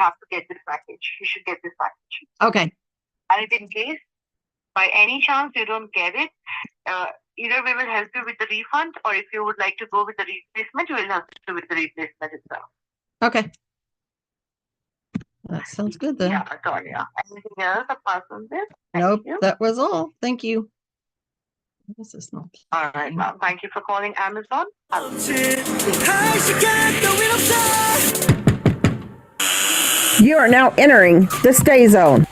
have to get this package. You should get this package. Okay. And if in case, by any chance, you don't get it, either we will help you with the refund, or if you would like to go with the replacement, we will help you with the replacement itself. Okay. That sounds good then. Yeah, Tonya. Anything else apart from this? Nope, You. that was all. Thank you. What is this not? All right, ma'am. Thank you for calling Amazon. You are now entering the stay zone.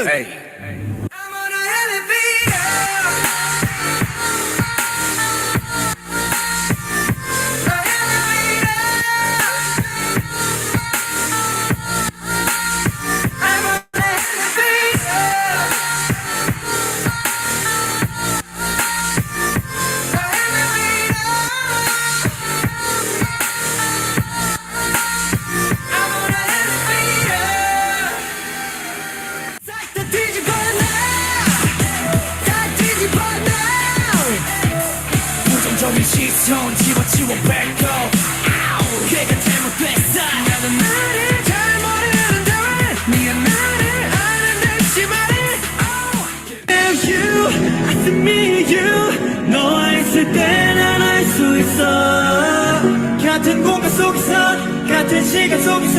Hey. 시선 지워 뱉고 걔가 잘못됐어 나는 나를 잘 모르는데 왜 네가 나를 아는데 심하네 You, I see me, you 너와 있을 때 난 알 수 있어 같은 공간 속에서 같은 시간 속에서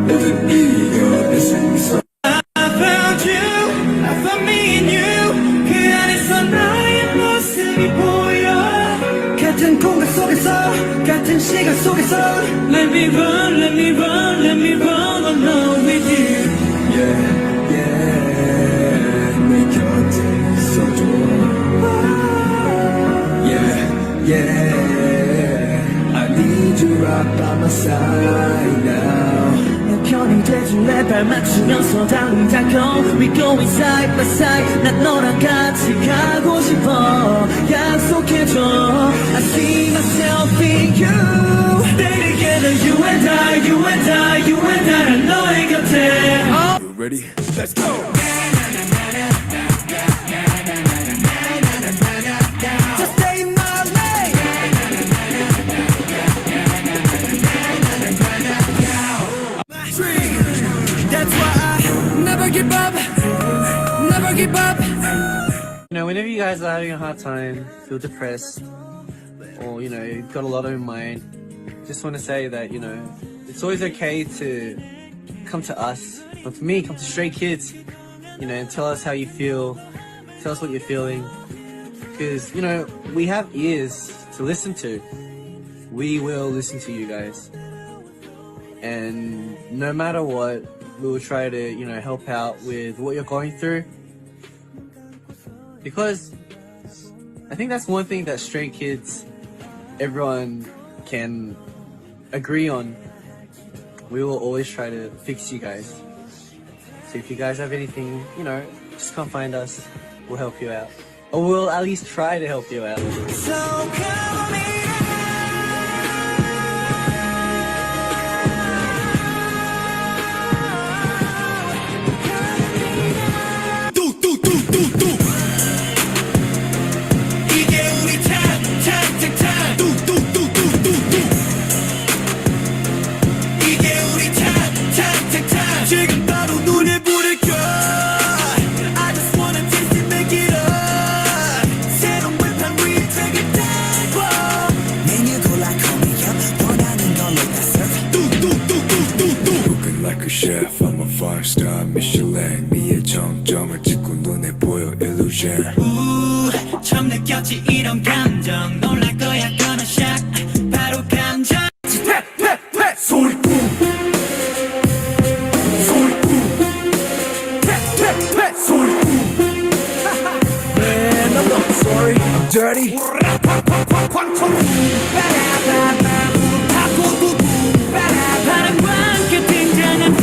모든 네가 내 속에서 I found you, I found me in you 그 안에서 나의 모습이 보여 같은 공간 속에서 같은 시간 속에서 Let me run, let me run, let me run alone with you Yeah, yeah 내 곁에 있어줘 Yeah, yeah I need you right by my side now 내 편이 돼줄래 발 맞추면서 달리자고 We going side by side 난 너랑 같이 가고 싶어 약속해줘 I see myself in you Stay together you and I, you and I, you and I 난 너의 곁에 You ready? Let's go! Just stay in my lane That's why I never give up, never give up. You know, whenever you guys are having a hard time, feel depressed, or, you know, you've got a lot on your mind, just want to say that, you know, it's always okay to come to us, but for me, come to Stray Kids, you know, and tell us how you feel, tell us what you're feeling, because, you know, we have ears to listen to. We will listen to you guys. And no matter what, we will try to, you know, help out with what you're going through. Because I think that's one thing that Stray Kids, everyone can agree on. We will always try to fix you guys. So if you guys have anything, you know, just come find us. We'll help you out. Or we'll at least try to help you out. So come in. 지금 바로 눈에 불을 켜 I just wanna taste it, make it up 새로운 판 위에 take it down 메뉴 골라 call me up 원하는 걸로 다 serve Cooking like a chef, I'm a 5-star Michelin 미의 정점을 찍고 눈에 보여 illusion 처음 느꼈지 이런 감정 놀랄 거야 gonna shock 바로 감정 소리 Sorry, I'm dirty 바람과 함께 등장한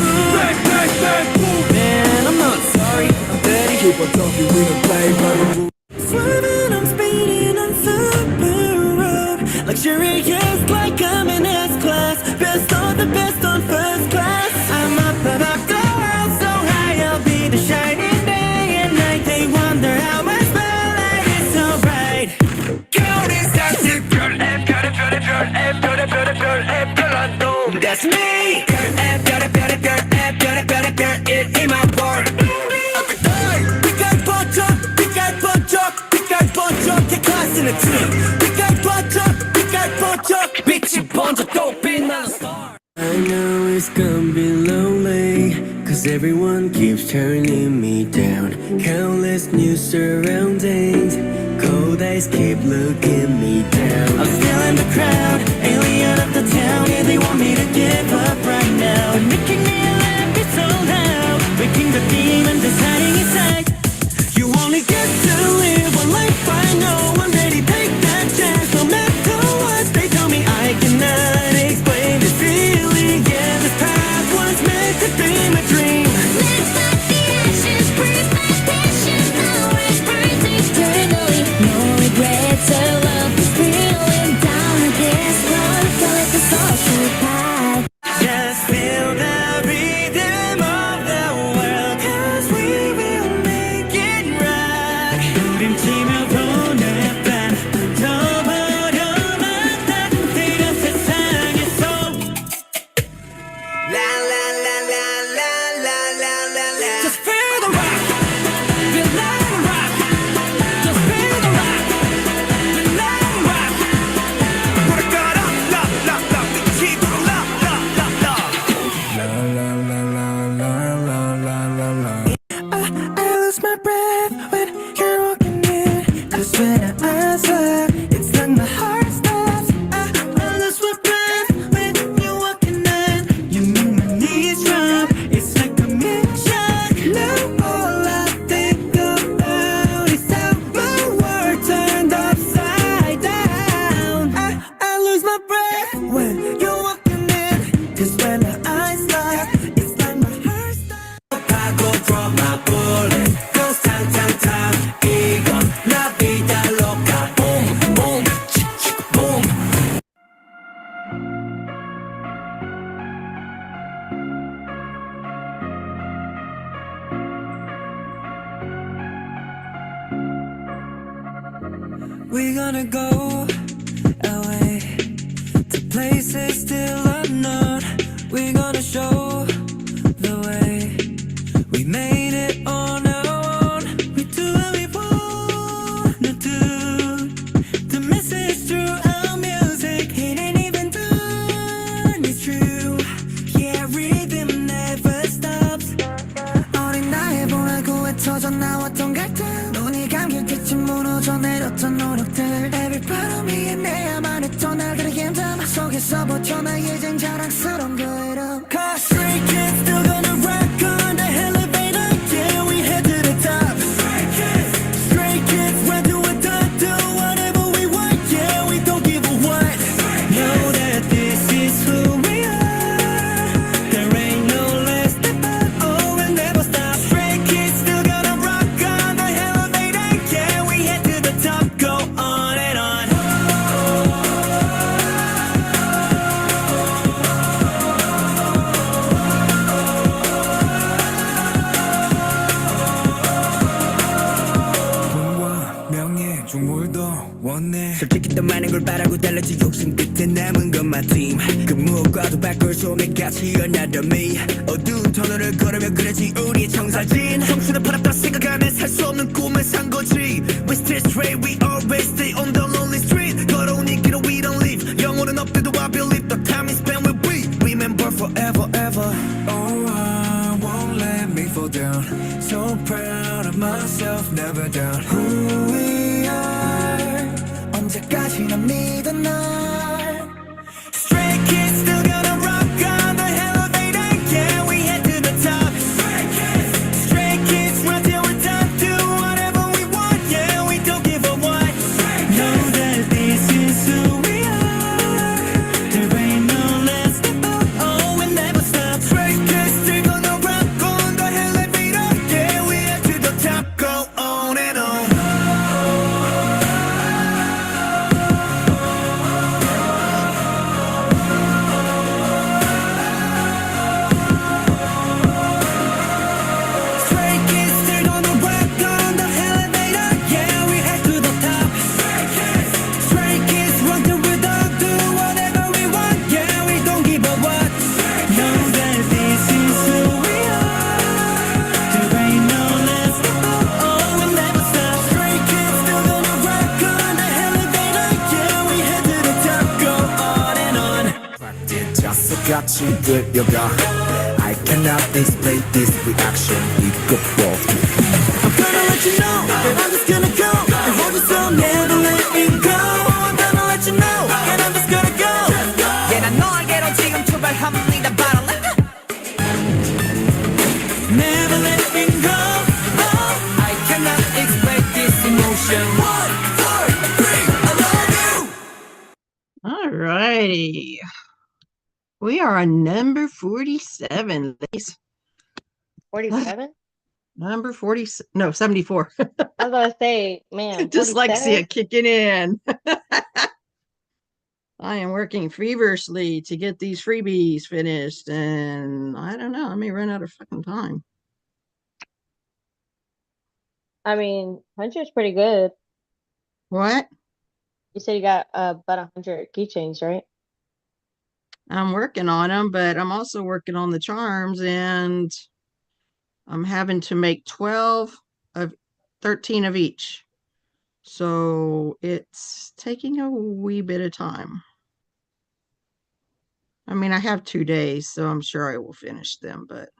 Man, I'm not sorry, I'm dirty Keep on talking, we don't play by the rules Swerving, I'm speeding on super road Luxurious like I'm in S-Class Best of the best on first class I'm up and up 'cause everyone keeps turning me down. Countless new surroundings, cold eyes keep looking me down. I'm still in the crowd, alien of the town. Yeah, they want me to give up right now, but making me laugh is so loud, waking the demon that's hiding inside. You only get to live one life, I know. I'm ready, take that chance, no matter what they tell me. I cannot explain this feeling. Yeah, this path was meant to be my dream. Live like the ashes, breathe my passion. Ours burns eternally. No regrets, our love is feeling down with this road. Feel like a social path. Just feel the rhythm of the world, 'cause we will make it right. 부림치며 보낼 밤, 더 버려놨다 뛰는 세상에서. La la la la la la la la la. Just feel the rock, feel like a rock. Just feel the rock, feel like a rock. Put a gun up, love, love, love. We keep it love, love, love, love. La la la la la la la la la. I lose my breath when you're walking in, 'cause when our eyes lock, it's like my heart stops. I lose my breath when you're walking in. You make my knees drop, it's like a mid-shock. Now all I think about is how my world turned upside down. I lose my breath when you're walking in, 'cause when our eyes lock, it's like my heart stops. I go from my bullet, goes tang tang tang. 이건 la vida loca. Boom boom, chick chick boom. We're gonna go away to places still unknown. We're gonna show the way. We made it on our own. We do what we wanna do. The message through our music, it ain't even done. It's true. Yeah, rhythm never stops. 어린 나의 보라고 외쳐져 나왔던 갈등, 눈이 감길 때쯤 무너져 내렸던 노력들. Every part of me 내야만 했던 날들의 힘듦 속에서 버텨나 이젠 자랑스러운 그 이름. 'Cause Stray Kids still gonna rock on the elevator. Yeah, we head to the top. Stray Kids, we're doing do whatever we want. Yeah, we don't give a what. Know that this is who we are. There ain't no less step up. Oh, we'll never stop. Stray Kids still gonna rock on the elevator. Yeah, we head to the top. Go on and on. 돈과 명예 중물도 원해. 솔직히 더 많은 걸 바라고 달렸지 욕심 끝에 남은 건 my team. 그 무엇과도 바꿀 수 없는 가치 another me. 어두운 터널을 걸으며 그려진 우리의 청사진. 청춘을 팔았다 생각하면 살 수 없는 꿈을 산 거지. We still straight, we always stay on the lonely street. 걸어온 이 길을 we don't leave. 영혼은 없대도 I believe the time is spent with we. Remember forever ever. Oh, I won't let me fall down. So proud of myself, never down. Who we are 언제까지나 믿어 널. Stray Kids still gonna rock on the elevator. Yeah, we head to the top. Stray Kids right till we're done. Do whatever we want. Yeah, we don't give a what. Know that this is who we are. There ain't no less step up. Oh, we'll never stop. Stray Kids still gonna rock on the elevator. Yeah, we head to the top. Go on and on. Stray Kids still gonna rock on the elevator. Yeah, we head to the top. Stray Kids run till we're done. Do whatever we want. Yeah, we don't give a what. Know that this is who we are. There ain't no less step up. Oh, we'll never stop. Stray Kids still gonna rock on the elevator. Yeah, we head to the top. Go on and on. 짰어 같이 끌려가. I cannot explain this reaction. We go both. I'm gonna let you know that I'm just gonna go and hold you so never let me go. I'm gonna let you know and I'm just gonna go. Yeah, 난 너에게로 지금 출발합니다. 바로 never let me go. Oh, I cannot explain this emotion. 1, 4, 3, I love you. All righty. We are on number 47, ladies. 47? Number 40, no, 74. I was gonna say, man, Dyslexia 47? kicking in. I am working feverishly to get these freebies finished, and I don't know, I may run out of fucking time. I mean, 100 is pretty good. What? You said you got about 100 keychains, right? I'm working on them, but I'm also working on the charms, and I'm having to make 12 of 13 of each. So it's taking a wee bit of time. I mean, I have 2 days, so I'm sure I will finish them, but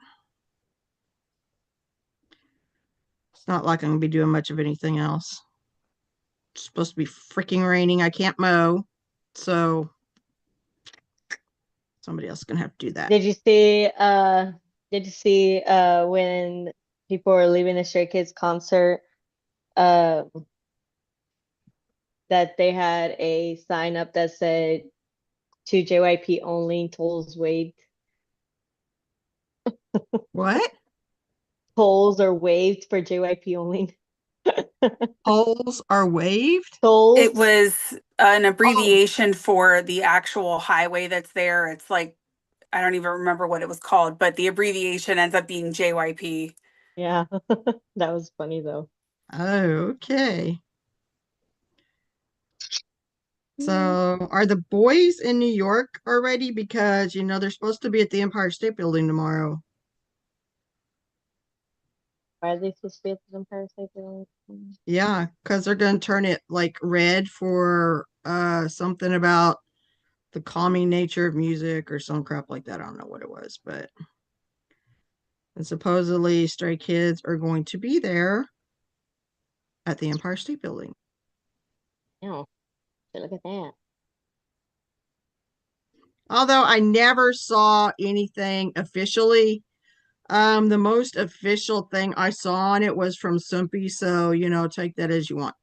it's not like I'm going to be doing much of anything else. It's supposed to be freaking raining. I can't mow, so somebody else is going to have to do that. Did you see when people were leaving the Stray Kids concert that they had a sign up that said to JYP only, tolls waived. What? Tolls are waived for JYP only. Tolls are waived? Tolls. It was an abbreviation for the actual highway that's there. It's like, I don't even remember what it was called, but the abbreviation ends up being JYP. Yeah, that was funny though. Oh, okay. So are the boys in New York already? Because, you know, they're supposed to be at the Empire State Building tomorrow. Why are they supposed to be at the Empire State Building? Yeah, because they're going to turn it like red for something about the calming nature of music or some crap like that. I don't know what it was, but and supposedly Stray Kids are going to be there at the Empire State Building. Oh, look at that. Although I never saw anything officially. The most official thing I saw on it was from Sumpy, so you know, take that as you want.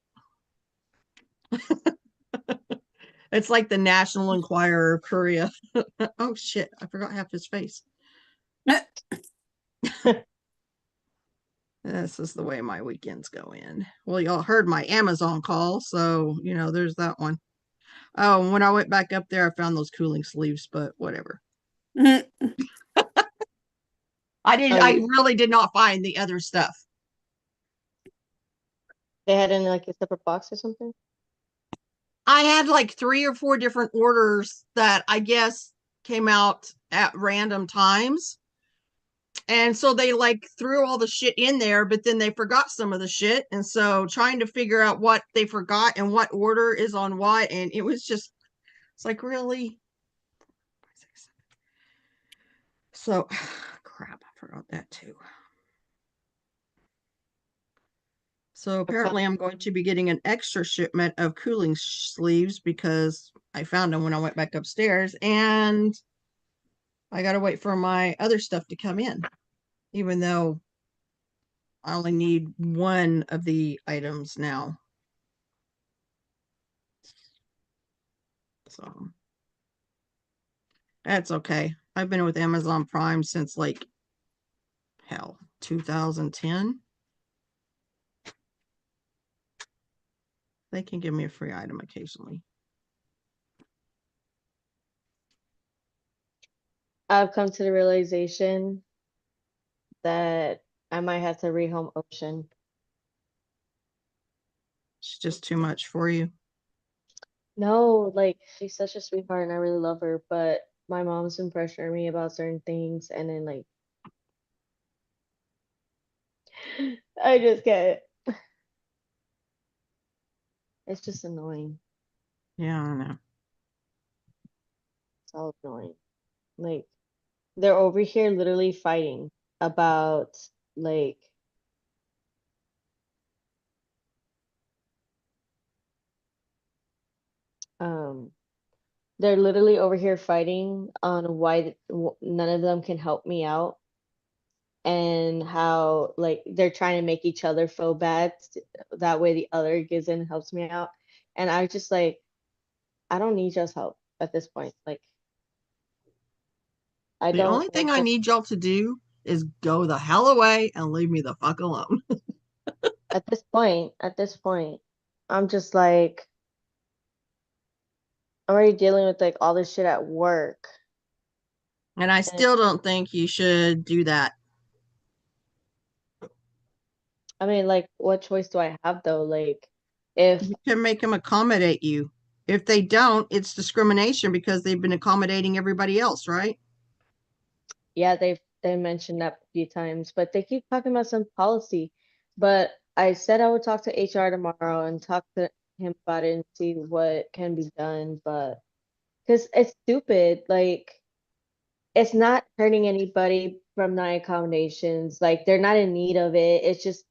It's like the National Enquirer of Korea. Oh shit, I forgot half his face. This is the way my weekends go in. Well, y'all heard my Amazon call, so you know, there's that one. Oh, and when I went back up there, I found those cooling sleeves, but whatever. I really did not find the other stuff. They had in like a separate box or something? I had like 3 or 4 different orders that I guess came out at random times. And so they like threw all the shit in there, but then they forgot some of the shit. And so trying to figure out what they forgot and what order is on what. And it was just, it's like, really? So, crap, I forgot that too. So apparently I'm going to be getting an extra shipment of cooling sleeves because I found them when I went back upstairs, and I got to wait for my other stuff to come in, even though I only need one of the items now. So that's okay. I've been with Amazon Prime since like, hell, 2010. They can give me a free item occasionally. I've come to the realization that I might have to rehome Ocean. It's just too much for you. No, like she's such a sweetheart and I really love her, but my mom's been pressuring me about certain things and then like I just get it's just annoying. Yeah, I know. It's all annoying. Like they're over here literally fighting about like um they're literally over here fighting on why none of them can help me out and how like they're trying to make each other feel bad that way the other gives in and helps me out. And I just like I don't need y'all's help at this point. Like I The only don't thing like I the need y'all to do is go the hell away and leave me the fuck alone. at this point, I'm just like I'm already dealing with like all this shit at work. And I And still don't think you should do that. I mean, like, what choice do I have though? Like, if You can make them accommodate you. If they don't, it's discrimination because they've been accommodating everybody else, right? yeah, they mentioned that a few times, but they keep talking about some policy. But I said I would talk to HR tomorrow and talk to him about it and see what can be done. But because it's stupid, like it's not hurting anybody from night accommodations. Like they're not in need of it. It's just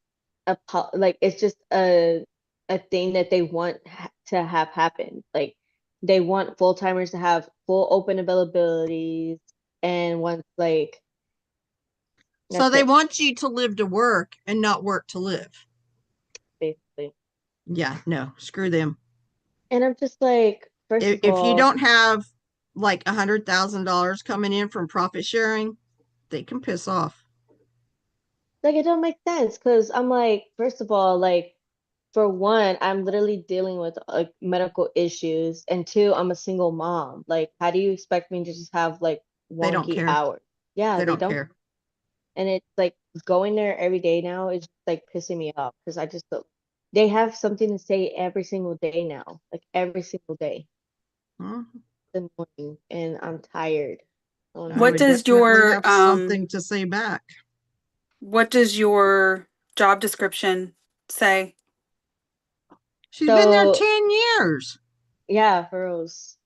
like it's just a thing that they want to have happen. Like they want full timers to have full open availabilities, and once like So that's they it want you to live to work and not work to live. basically. Yeah, no, screw them. And I'm just like, first of If you all, don't have like $100,000 coming in from profit sharing, they can piss off. like it don't make sense because I'm like, first of all, like for one, I'm literally dealing with like medical issues, and two, I'm a single mom. Like, how do you expect me to just have like They don't wonky care. hours? Yeah, They they don't don't. care. And it's like going there every day now is just like pissing me off because I just don't. They have something to say every single day now, like every single day. Mhm. It's annoying, and I'm tired. I What would Honestly, does definitely your have something to say back. what does your job description say? She's been there so 10 years. yeah, for reals.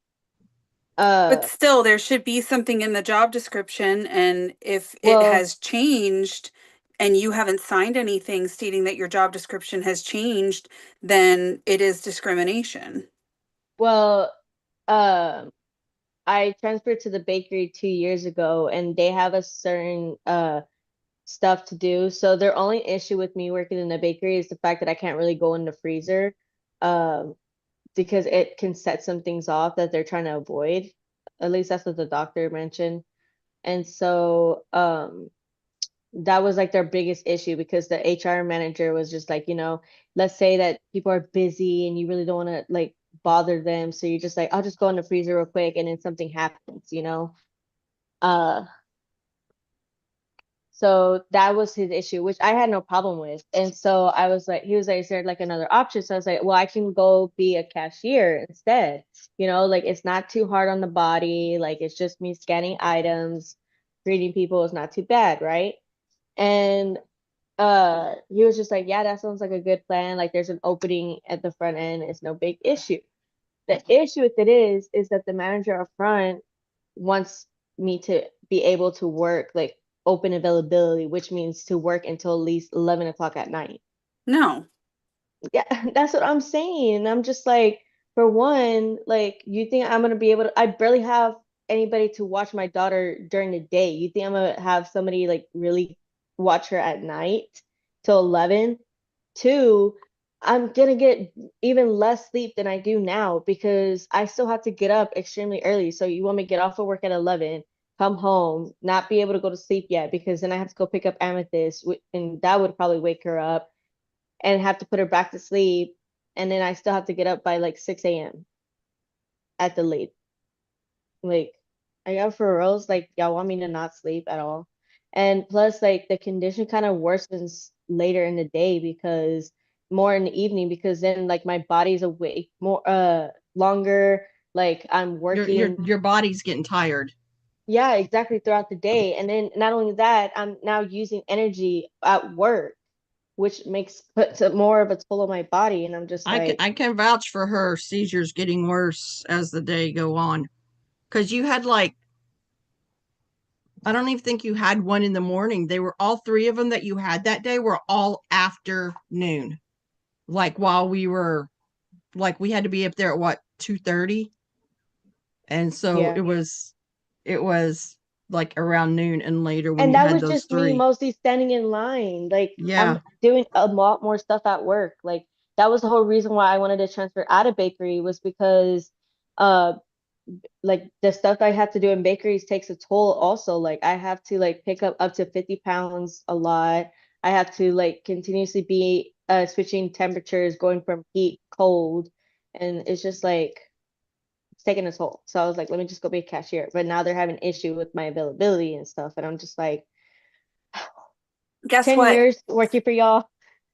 But Uh, still, there should be something in the job description, and if it well, has changed and you haven't signed anything stating that your job description has changed, then it is discrimination. well, um. I transferred to the bakery 2 years ago, and they have a certain stuff to do. So their only issue with me working in the bakery is the fact that I can't really go in the freezer, um, because it can set some things off that they're trying to avoid. At least that's what the doctor mentioned. And so that was like their biggest issue because the HR manager was just like, let's say that people are busy and you really don't want to like bother them. So you're just like, I'll just go in the freezer real quick and then something happens. Uh, so that was his issue, which I had no problem with. And so I was like, he was like, is there like another option? So I was like, well, I can go be a cashier instead. Like it's not too hard on the body. Like it's just me scanning items, greeting people is not too bad, right? And he was just like, yeah, that sounds like a good plan. Like there's an opening at the front end, it's no big issue. The issue with it is that the manager up front wants me to be able to work like open availability, which means to work until at least 11 o'clock at night. No. Yeah, that's what I'm saying. I'm just like, for one, like, you think I'm gonna be able to? I barely have anybody to watch my daughter during the day. You think I'm gonna have somebody like really watch her at night till 11? Two, I'm gonna get even less sleep than I do now because I still have to get up extremely early. So you want me to get off of work at 11, come home, not be able to go to sleep yet because then I have to go pick up Amethyst, and that would probably wake her up and have to put her back to sleep. And then I still have to get up by like 6 a.m. at the late. Like, I got for reals, like, y'all want me to not sleep at all. And plus, like, the condition kind of worsens later in the day because more in the evening, because then, like, my body's awake more, longer. Like, I'm working. Your body's getting tired. Yeah, exactly, throughout the day. And then not only that, I'm now using energy at work, which puts more of a toll on my body. And I'm just like, I can vouch for her seizures getting worse as the day go on. Because you had like I don't even think you had one in the morning. They were all three of them that you had that day were all afternoon. Like while we were like we had to be up there at what 2:30. And so Yeah. it was like around noon and later when And you that had was those just me three. mostly standing in line. Like Yeah. I'm doing a lot more stuff at work. Like that was the whole reason why I wanted to transfer out of bakery was because uh like the stuff I have to do in bakeries takes a toll also. Like I have to like pick up to 50 pounds a lot. I have to like continuously be switching temperatures, going from heat, cold, and it's just like it's taking a toll. So I was like, let me just go be a cashier. But now they're having issue with my availability and stuff, and I'm just like, Guess 10 what? years working for y'all.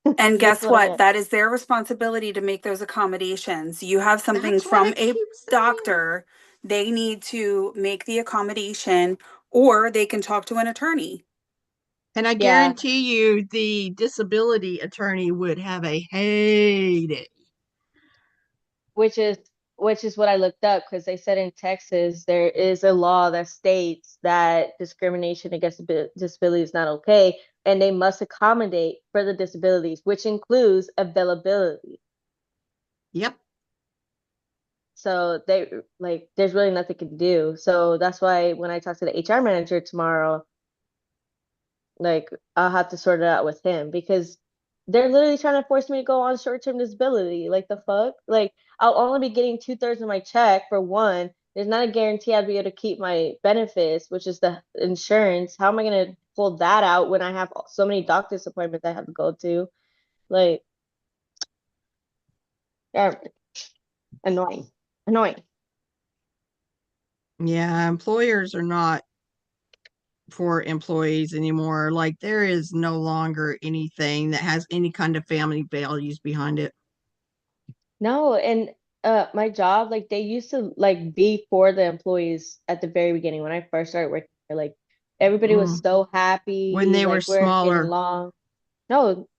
And This is guess what I what? get. That is their responsibility to make those accommodations. You have something That's what I from a keep saying. doctor, they need to make the accommodation, or they can talk to an attorney. And I Yeah, guarantee you the disability attorney would have a heyday. which is what I looked up because they said in Texas there is a law that states that discrimination against disability is not okay, and they must accommodate for the disabilities, which includes availability. Yep. So they like there's really nothing they can do. So that's why when I talk to the HR manager tomorrow, like I'll have to sort it out with him because they're literally trying to force me to go on short-term disability. Like the fuck? Like I'll only be getting 2/3 of my check for one. There's not a guarantee I'd be able to keep my benefits, which is the insurance. How am I gonna pull that out when I have so many doctor's appointments I have to go to? Like, annoying, annoying. Yeah, employers are not for employees anymore. Like there is no longer anything that has any kind of family values behind it. No, and my job, like they used to like be for the employees at the very beginning when I first started working there. Like everybody was so When happy, they were like we're getting smaller. along. No,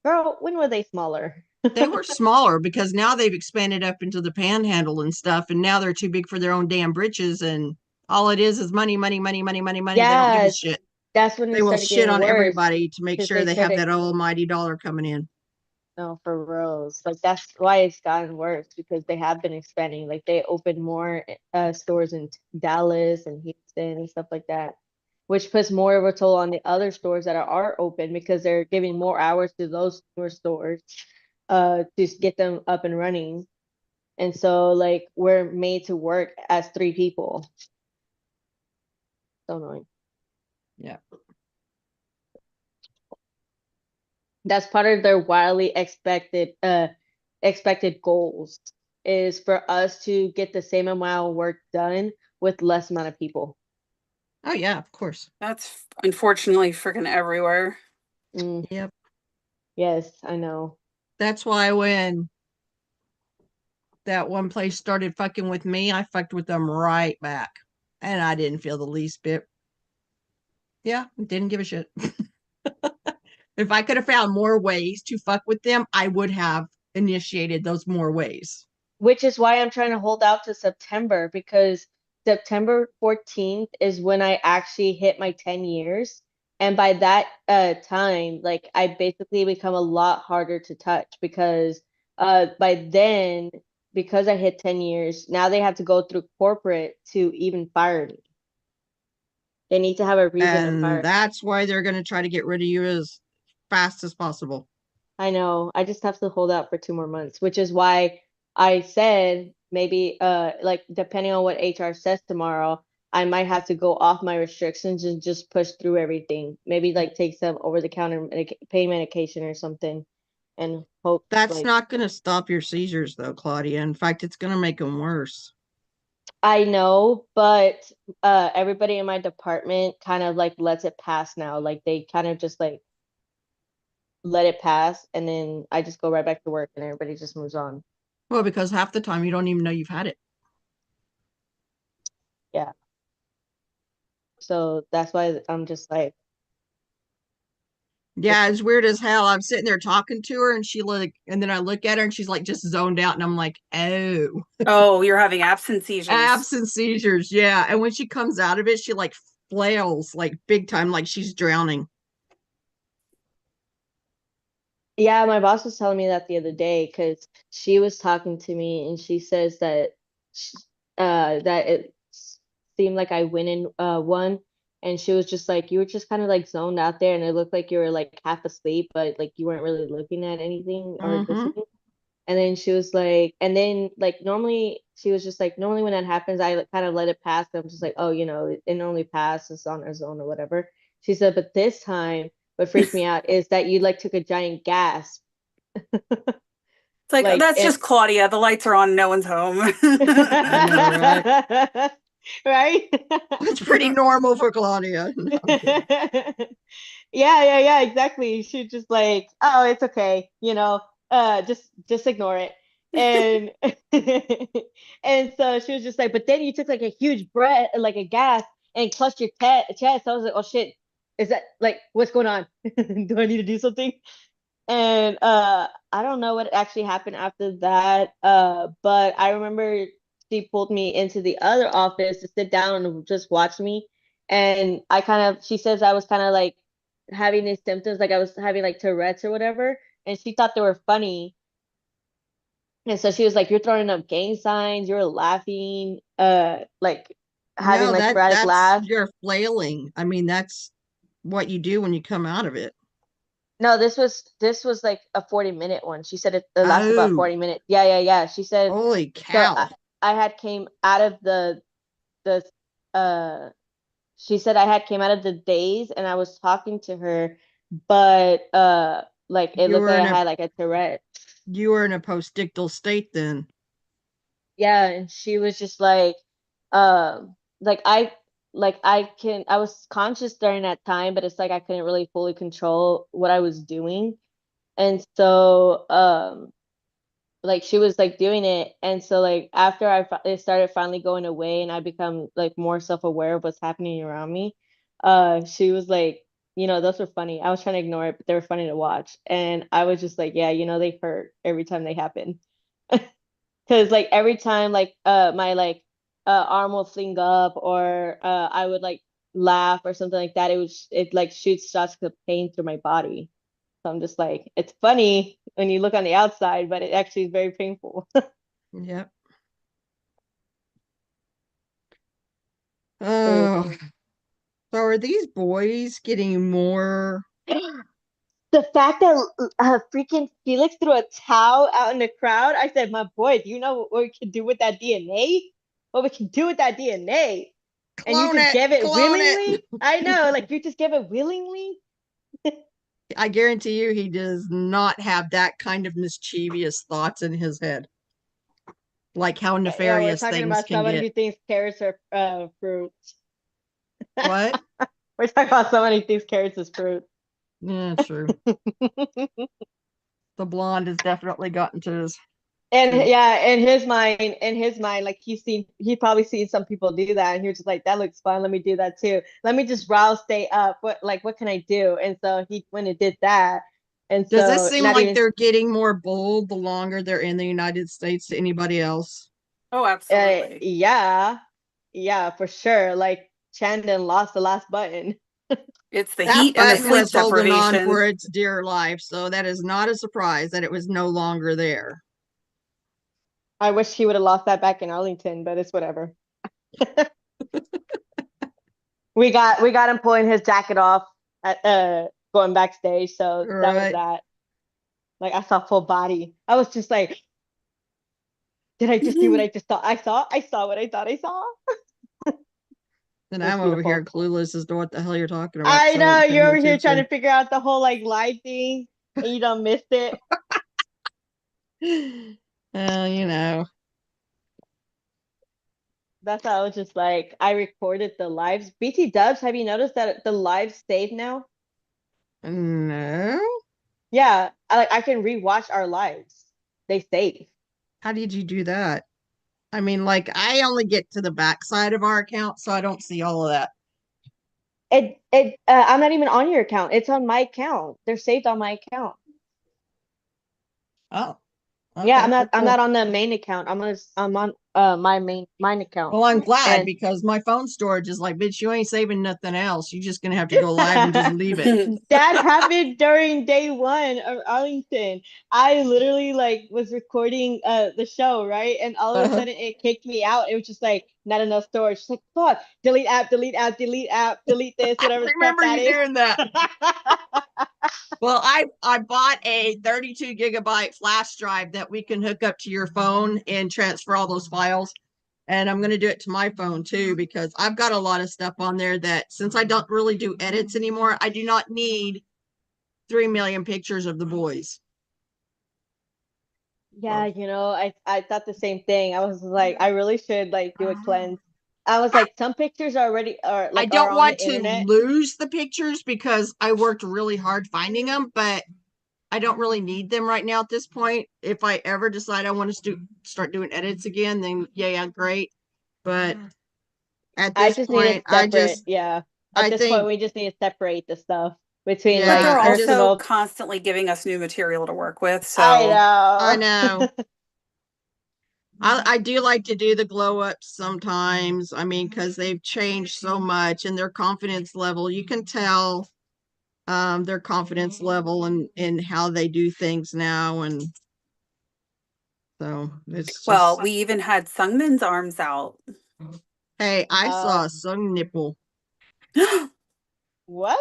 girl, when were they smaller? They were smaller because now they've expanded up into the panhandle and stuff, and now they're too big for their own damn britches, and all it is money, money, money, money, money, money. They don't give a Yes, shit. that's when They it will started shit getting on worse everybody to make because sure they they have started, that almighty dollar coming in. no, for reals. Like that's why it's gotten worse because they have been expanding. Like they opened more stores in Dallas and Houston and stuff like that, which puts more of a toll on the other stores that are open because they're giving more hours to those newer stores to get them up and running. And so like we're made to work as 3 people. So annoying. Yeah. That's part of their wildly expected goals is for us to get the same amount of work done with less amount of people. Oh yeah, of course. That's unfortunately freaking everywhere. Yep. Yes, I know. That's why when that one place started fucking with me, I fucked with them right back. And I didn't feel the least bit. Yeah, didn't give a shit. If I could have found more ways to fuck with them, I would have initiated those more ways. Which is why I'm trying to hold out to September because September 14th is when I actually hit my 10 years. And by that time, like I basically become a lot harder to touch because by then, because I hit 10 years, now they have to go through corporate to even fire me. They need to have a reason to fire And me. that's why they're going to try to get rid of you as fast as possible. I know. I just have to hold out for 2 more months, which is why I said maybe like depending on what HR says tomorrow, I might have to go off my restrictions and just push through everything. Maybe like take some over-the-counter pain medication or something and hope That's like not going to stop your seizures, though, Claudia. In fact, it's going to make them worse. I know, but everybody in my department kind of like lets it pass now. Like they kind of just like let it pass and then I just go right back to work and everybody just moves on. Well, because half the time you don't even know you've had it. Yeah. So that's why I'm just like, Yeah, it's weird as hell. I'm sitting there talking to her and she like, and then I look at her and she's like just zoned out and I'm like, oh, Oh, you're having absent seizures. absent seizures. Yeah. And when she comes out of it, she like flails like big time, like she's drowning. Yeah, my boss was telling me that the other day because she was talking to me and she says that sh that seemed like I win in one, and she was just like, you were just kind of like zoned out there and it looked like you were like half asleep, but like you weren't really looking at anything or Mm-hmm. listening. And then she was like, and then like normally she was just like, normally when that happens, I kind of let it pass. I'm just like, oh, it normally passes on its own or whatever. She said, but this time, what freaked me out is that you like took a giant gasp, It's like, like that's just Claudia. The lights are on, no one's home. I know, right? right? That's pretty normal for Claudia. No, I'm kidding. Yeah, exactly. She just like, oh, it's okay, just ignore it. And and so she was just like, but then you took like a huge breath, like a gasp, and clutched your chest. I was like, oh shit, is that like what's going on? Do I need to do something? And I don't know what actually happened after that. But I remember she pulled me into the other office to sit down and just watch me. And she says I was kind of like having these symptoms, like I was having like Tourette's or whatever. And she thought they were funny. And so she was like, you're throwing up gang signs, you're laughing, like having No, like sporadic that's laughs. you're flailing. I mean, that's what you do when you come out of it. No, this was like a 40-minute one. She said it lasted about Oh, 40 minutes. Yeah. She said holy so cow. I had came out of the uh she said I had came out of the daze and I was talking to her, but like it You looked were like I in a had like a Tourette. postictal state then. Yeah, and she was just like I was conscious during that time, but it's like I couldn't really fully control what I was doing. And so like she was like doing it, and so like after it started finally going away and I become like more self-aware of what's happening around me, she was like, those were funny. I was trying to ignore it, but they were funny to watch, and I was just like, yeah, they hurt every time they happen. Because like every time like my like arm will fling up, or I would like laugh or something like that, it like shoots shots of pain through my body. So I'm just like, it's funny when you look on the outside, but it actually is very painful. Yep. Oh, so are these boys getting more? The fact that freaking Felix threw a towel out in the crowd, I said, my boy, do you know what we can do with that DNA? What we can do with that DNA? And you Clone just it, gave it clone willingly? it. I know, like you just gave it willingly? I guarantee you he does not have that kind of mischievous thoughts in his head. Like how Yeah, we're nefarious talking things about can somebody get. who thinks carrots are fruit. What? We're talking about somebody who thinks carrots is fruit. Yeah, true. The blonde has definitely gotten to his. And to- yeah, in his mind, like he probably seen some people do that, and he was just like, "That looks fun. Let me do that too. Let me just rouse stay up. What can I do?" And so he went and did that, and Does it so seem not like even they're getting more bold the longer they're in the United States to anybody else? Oh, absolutely. yeah, for sure. Like Chandon lost the last button. It's the That heat and the button sleep was holding on deprivation. for its dear life, so that is not a surprise that it was no longer there. I wish he would have lost that back in Arlington, but it's whatever. We got him pulling his jacket off at going backstage, so that was Right. that. Like I saw full body. I was just like, did I just see what I just thought I saw? I saw what I thought I saw. And It was I'm over here beautiful. clueless as to what the hell you're talking about. I So know you're paying over here trying attention. to figure out the whole like live thing, and you don't missed it. You know. That's how I was just like, I recorded the lives. BT Dubs, have you noticed that the lives save now? No. Yeah, I can rewatch our lives. They save. How did you do that? I mean, like, I only get to the backside of our account, so I don't see all of that. I'm not even on your account. It's on my account. They're saved on my account. Oh. Yeah, Okay, I'm well, not cool. on the main account. I'm on mine account. Well, I'm glad And- because my phone storage is like, bitch, you ain't saving nothing else. You're just gonna have to go live and just leave it. That happened during day one of Arlington. I literally like was recording the show, right? And all of a Uh-huh. sudden it kicked me out. It was just like not enough storage. It's like, fuck, delete app, delete app, delete app, delete this, I whatever stuff remember that you is. doing that. Well, I bought a 32 gigabyte flash drive that we can hook up to your phone and transfer all those files. And I'm going to do it to my phone too, because I've got a lot of stuff on there that since I don't really do edits anymore, I do not need 3 million pictures of the boys. Yeah, you know, I thought the same thing. I was like, I really should like do a cleanse. I was like, some pictures already are I like don't are on want the to internet. lose the pictures because I worked really hard finding them, but I don't really need them right now at this point. If I ever decide I want to start doing edits again, then yeah, great. But at I this just need point, it separate. Yeah. At I this think point, we just need to separate the stuff between Yeah, But they're like I just- also personal. constantly giving us new material to work with. So I I know. know. I do like to do the glow ups sometimes. I mean, because they've changed so much and their confidence level, you can tell their confidence level and in how they do things now. And so it's just, well, we even had Sungmin's arms out. hey, I saw a sung nipple What?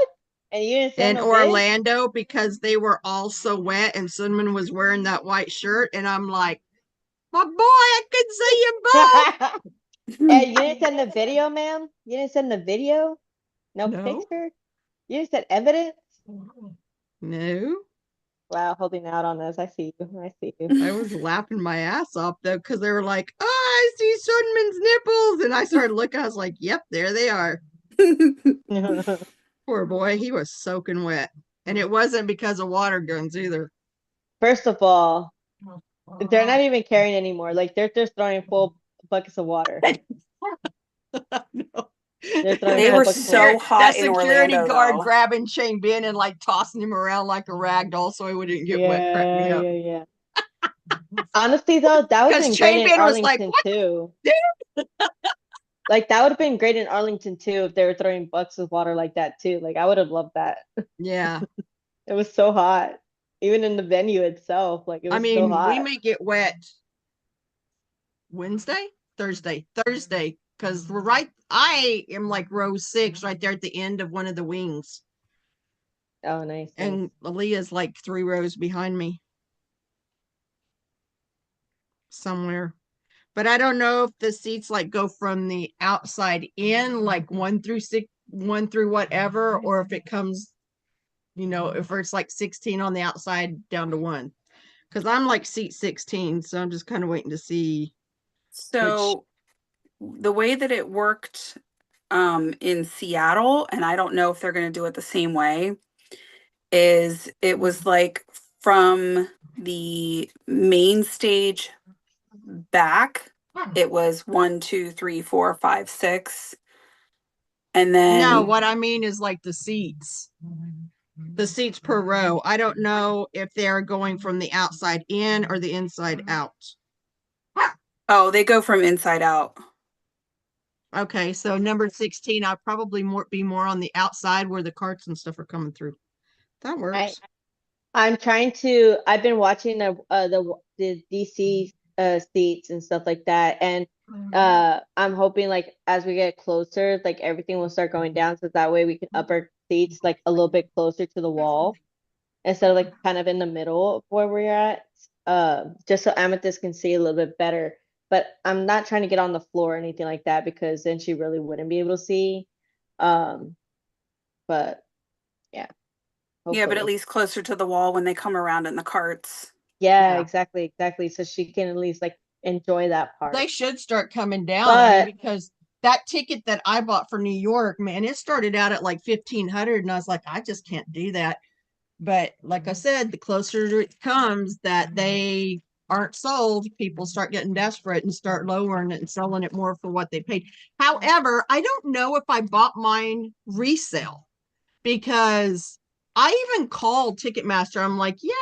And you didn't send in no pic? Orlando because they were all so wet and Sunman was wearing that white shirt. And I'm like, my boy, I could see your butt. Hey, you didn't send the video, ma'am? You didn't send the video? No No. picture? You didn't send evidence? No. Wow, holding out on us. I see you. I see I was laughing my ass off though, because they were like, oh, I see Sunman's nipples. And I started looking, I was like, yep, there they are. you. Poor boy, he was soaking wet. And it wasn't because of water guns either. First of all, they're not even carrying anymore. Like they're just throwing full buckets of water. They're throwing They full were buckets of so water. hot That in security Orlando, guard though. grabbing Shane Bin and like tossing him around like a rag doll so he wouldn't get wet cracked me up. Yeah. Honestly, though, that would have been Because great Shane in Bin was like, Arlington what? too. Dude? Like that would have been great in Arlington too if they were throwing buckets of water like that too. Like I would have loved that. Yeah. It was so hot. Even in the venue itself, like it was I so mean, hot. we may get wet Thursday, because we're right. I am like row 6 right there at the end of one of the wings. Oh, nice. And Aaliyah's like 3 rows behind me somewhere. But I don't know if the seats like go from the outside in, like 1 through 6, 1 through whatever, or if it comes, if it's like 16 on the outside down to 1. Because I'm like seat 16, so I'm just kind of waiting to see. So the way that it worked in Seattle, and I don't know if they're going to do it the same way, is it was like from the main stage back, it was 1, 2, 3, 4, 5, 6. And then No, what I mean is like the seats per row. I don't know if they're going from the outside in or the inside out. oh, they go from inside out. Okay, so number 16, I'll probably be more on the outside where the carts and stuff are coming through. That works. I've been watching the DC seats and stuff like that, and I'm hoping like as we get closer, like everything will start going down, so that way we can up our seats like a little bit closer to the wall instead of like kind of in the middle of where we're at. Just so Amethyst can see a little bit better. But I'm not trying to get on the floor or anything like that because then she really wouldn't be able to see. But yeah. Yeah, but at Hopefully. least closer to the wall when they come around in the carts. Yeah, Yeah. exactly. So she can at least like enjoy that part. They should start coming down. I mean, But- because that ticket that I bought for New York, man, it started out at like 1,500, and I was like, I just can't do that. But like I said, the closer it comes that they aren't sold, people start getting desperate and start lowering it and selling it more for what they paid. However, I don't know if I bought mine resale because I even called Ticketmaster. I'm like, yeah,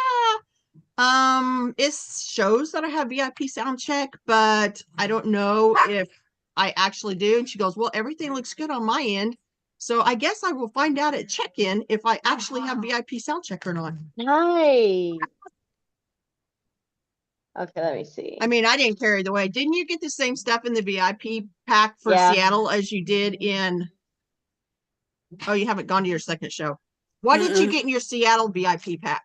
It shows that I have VIP sound check, but I don't know if I actually do. And she goes, well, everything looks good on my end. So I guess I will find out at check-in if I actually have VIP sound check or not. Nice. Okay, let me see. I mean, I didn't carry the way. Didn't you get the same stuff in the VIP pack for Yeah. Seattle as you did in? Oh, you haven't gone to your second show. What did you Mm-mm. get in your Seattle VIP pack?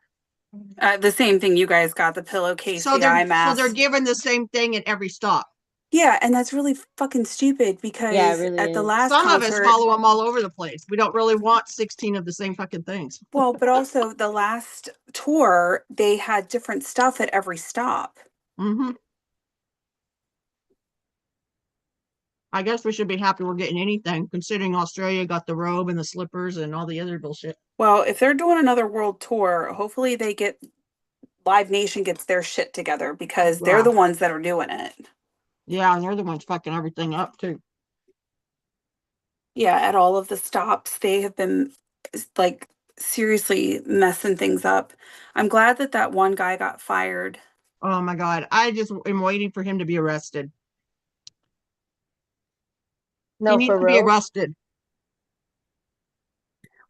The same thing you guys got, the pillowcase, So the eye they're mask. giving the same thing at every stop. Yeah, and that's really fucking stupid Yeah, it because really at the is. last Some of us concert, follow them all over the place. We don't really want 16 of the same fucking things. well, but also the last tour, they had different stuff at every stop. Mm-hmm. I guess we should be happy we're getting anything, considering Australia got the robe and the slippers and all the other bullshit. Well, if they're doing another world tour, hopefully they get Live Nation gets their shit together because they're Yeah. the ones that are doing it. Yeah, and they're the ones fucking everything up too. Yeah, at all of the stops, they have been like seriously messing things up. I'm glad that that one guy got fired. Oh my god, I just am waiting for him to be arrested. He No, needs for to be real. arrested.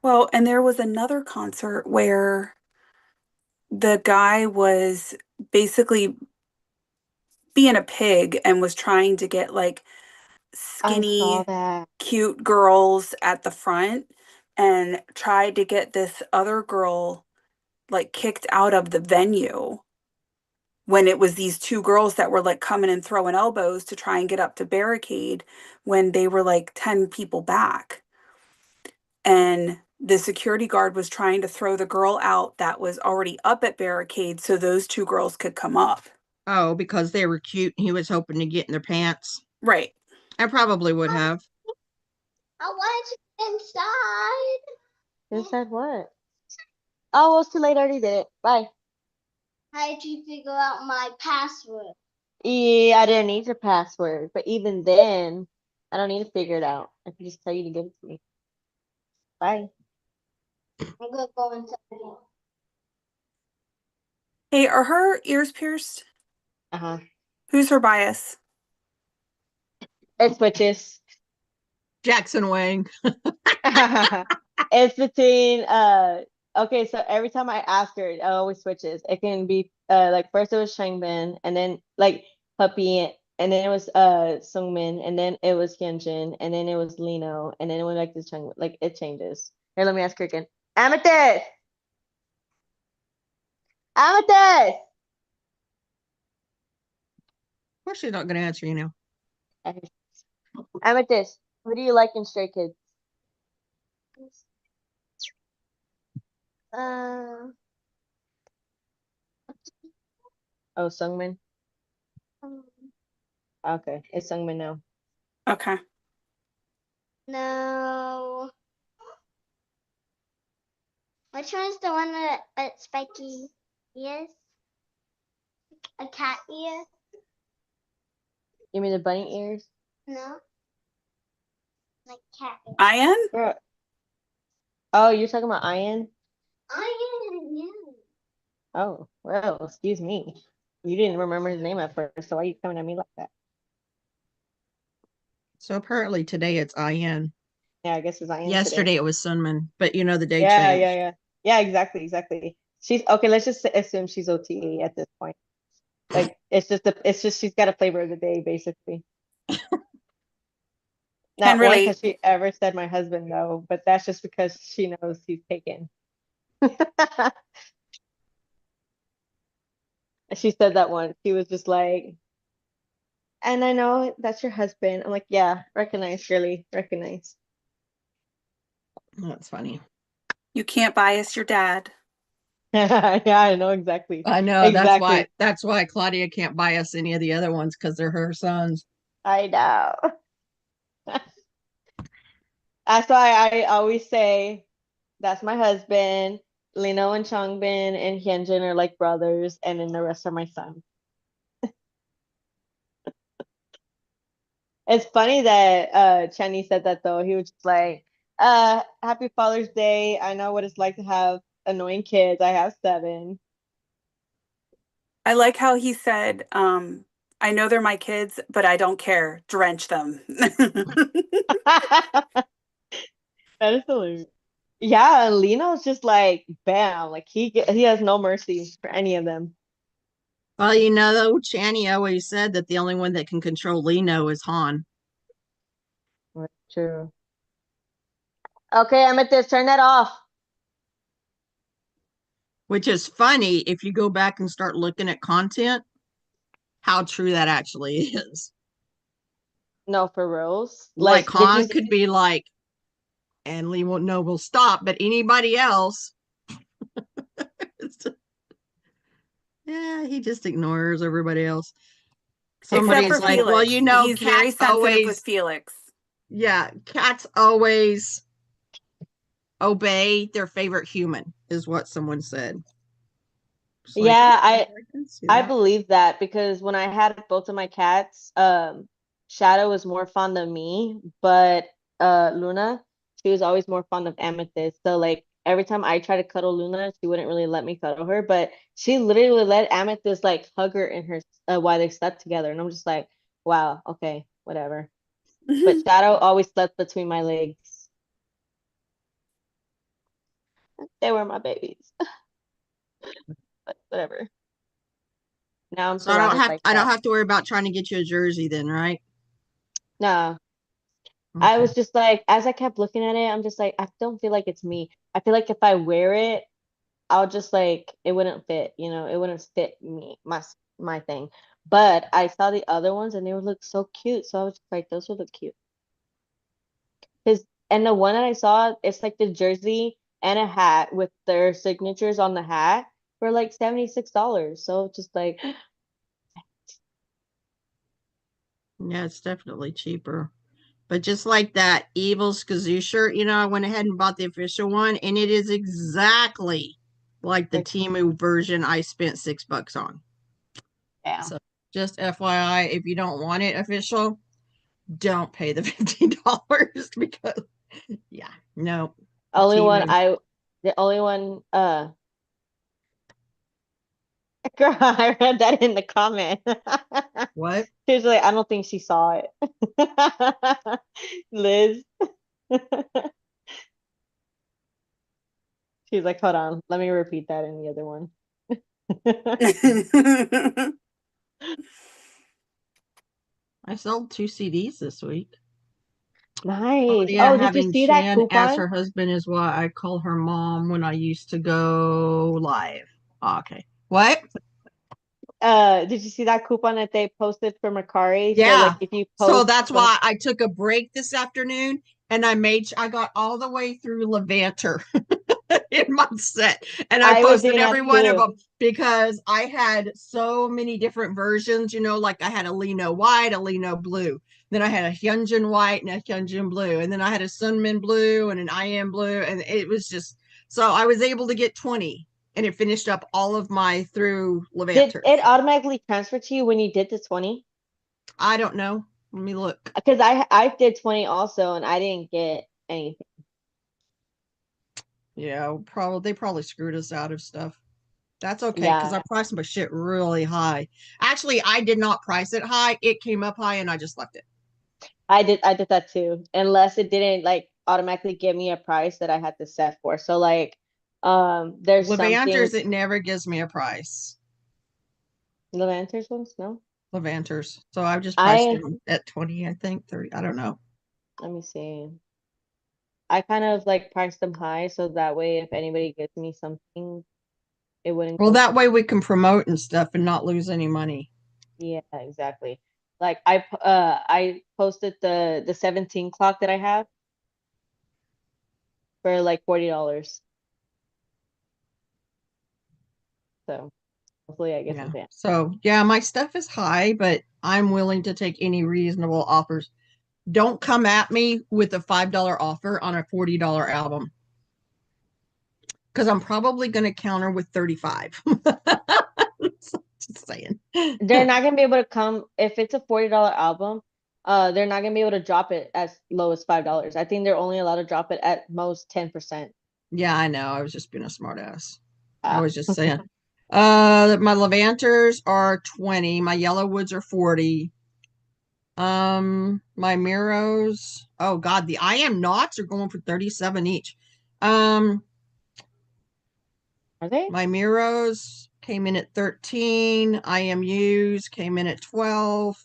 Well, and there was another concert where the guy was basically being a pig and was trying to get like I saw skinny, that. cute girls at the front and tried to get this other girl like kicked out of the venue when it was these two girls that were like coming and throwing elbows to try and get up to barricade when they were like 10 people back. And the security guard was trying to throw the girl out that was already up at barricade so those two girls could come up. Oh, because they were cute and he was hoping to get in their pants. Right. I probably would have. I want to get inside. Inside what? Oh, well, it's too late. I already did it. Bye. How did you figure out my password? Yeah, I didn't need your password, but even then, I don't need to figure it out. I can just tell you to give it to me. Bye. I'm gonna go inside again. Hey, are her ears pierced? Uh-huh. Who's her bias? It switches. Jackson Wang. It's between okay, so every time I ask her, it always switches. It can be like first it was Changbin, and then like Puppy, and then it was Sungmin, and then it was Hyunjin, and then it was Lino, and then it went back to Changbin. Like it changes. Here, let me ask her again. Amethyst! Amethyst! Of course she's not going to answer you now. Amethyst, who do you like in Stray Kids? Uh, Oh, Sungmin. um, Okay, it's Sungmin now. Okay. no. Which one's the one that spiky ears? A cat ear? You mean the bunny ears? No. Like cat ear. Ian? Girl. Oh, you're talking about Ian? I didn't know. Oh, well, excuse me. You didn't remember his name at first, so why are you coming at me like that? So apparently today it's IN. Yeah, I guess it's Ian Yesterday today. it was Sunman, but you know the day Yeah, changed. yeah. Yeah, exactly. She's okay, let's just assume she's OTE at this point. Like it's just she's got a flavor of the day, basically. Not And once really, has she ever said my husband though, but that's just because she knows he's taken. She said that once. She was just like, and I know that's your husband. I'm like, yeah, recognize, Shirley, recognize. That's funny. you can't bias your dad. Yeah, I know exactly. I know Exactly. that's why Claudia can't buy us any of the other ones because they're her sons. I know. That's why I always say that's my husband. Lino and Changbin and Hyunjin are like brothers, and then the rest are my sons. It's funny that Chenny said that though. He was just like, happy Father's Day. I know what it's like to have annoying kids. I have 7. I like how he said, I know they're my kids, but I don't care. Drench them. That is hilarious. Yeah, and Lino's just like bam, like he has no mercy for any of them. Well, you know, though, Channy always said that the only one that can control Lino is Han. True. Okay, Amethyst, turn that off. Which is funny if you go back and start looking at content, how true that actually is. No, for reals. Like Like, did you Han see? could be like, and Lee won't know will stop, but anybody else, yeah, he just ignores everybody else. Except Somebody's for like, Felix. well, you know, He's very cats sensitive with always, Felix. yeah, cats always obey their favorite human, is what someone said. It's like, Yeah, okay, can see I that. believe that because when I had both of my cats, Shadow was more fond of me, but Luna, she was always more fond of Amethyst. So like every time I try to cuddle Luna, she wouldn't really let me cuddle her, but she literally let Amethyst like hug her in her while they slept together, and I'm just like, wow, okay, whatever. But Shadow always slept between my legs. They were my babies, but whatever. Now I'm So I don't surrounded have by I don't cats. have to worry about trying to get you a jersey then, right? No. I Okay. was just like, as I kept looking at it, I'm just like, I don't feel like it's me. I feel like if I wear it, I'll just like it wouldn't fit, it wouldn't fit me, my thing. But I saw the other ones and they would look so cute, so I was just like, those would look cute. Cause and the one that I saw, it's like the jersey and a hat with their signatures on the hat for like $76. So just like, Yeah, it's definitely cheaper. But just like that evil Skazoo shirt, I went ahead and bought the official one, and it is exactly like the like, Temu version I spent $6 on. yeah. So just FYI, if you don't want it official, don't pay the $15 because yeah, no. Only one Temu. the only one girl, I read that in the comment. What? She was like, I don't think she saw it. Liz. She's like, hold on, let me repeat that in the other one. I sold 2 CDs this week. Nice. Yeah, Oh, did you having see that Shan as coupon? her husband is why I call her mom when I used to go live. Okay. What? Did you see that coupon that they posted for Macari? So Yeah. like if you So post that's 20 why I took a break this afternoon and I got all the way through Levanter in my set and I I was posted doing that every one of too. them because I had so many different versions, like I had a Lino white, a Lino blue. Then I had a Hyunjin white and a Hyunjin blue. And then I had a Sunmin blue and an IM blue. And it was just, so I was able to get 20 and it finished up all of my through Did Levanter. it automatically transfer to you when you did the 20? I don't know. Let me look. Because I did 20 also and I didn't get anything. Yeah, they probably screwed us out of stuff. That's okay because Yeah. I priced my shit really high. Actually, I did not price it high. It came up high and I just left it. I did that too. Unless it didn't like automatically give me a price that I had to set for. So like there's something Levanters, it never gives me a price. Levanter's ones, no? Levanters. So I just priced I them at 20, I think, 30. I don't know. Let me see. I kind of like priced them high so that way if anybody gives me something, it wouldn't Well, go that to way we can promote and stuff and not lose any money. yeah, exactly. Like I posted the 17 clock that I have for like $40. So hopefully I get Yeah. something. So yeah, my stuff is high, but I'm willing to take any reasonable offers. Don't come at me with a $5 offer on a $40 album. Because I'm probably going to counter with 35. Just saying. They're not gonna be able to come if it's a $40 album, they're not gonna be able to drop it as low as $5. I think they're only allowed to drop it at most 10%. Yeah, I know. I was just being a smart ass. I Ah. was just saying. My Levanters are 20. My Yellowwoods are 40. My Miros. Oh God, the I Am Knots are going for 37 each. Are they? My Miros came in at 13. IMUs came in at 12.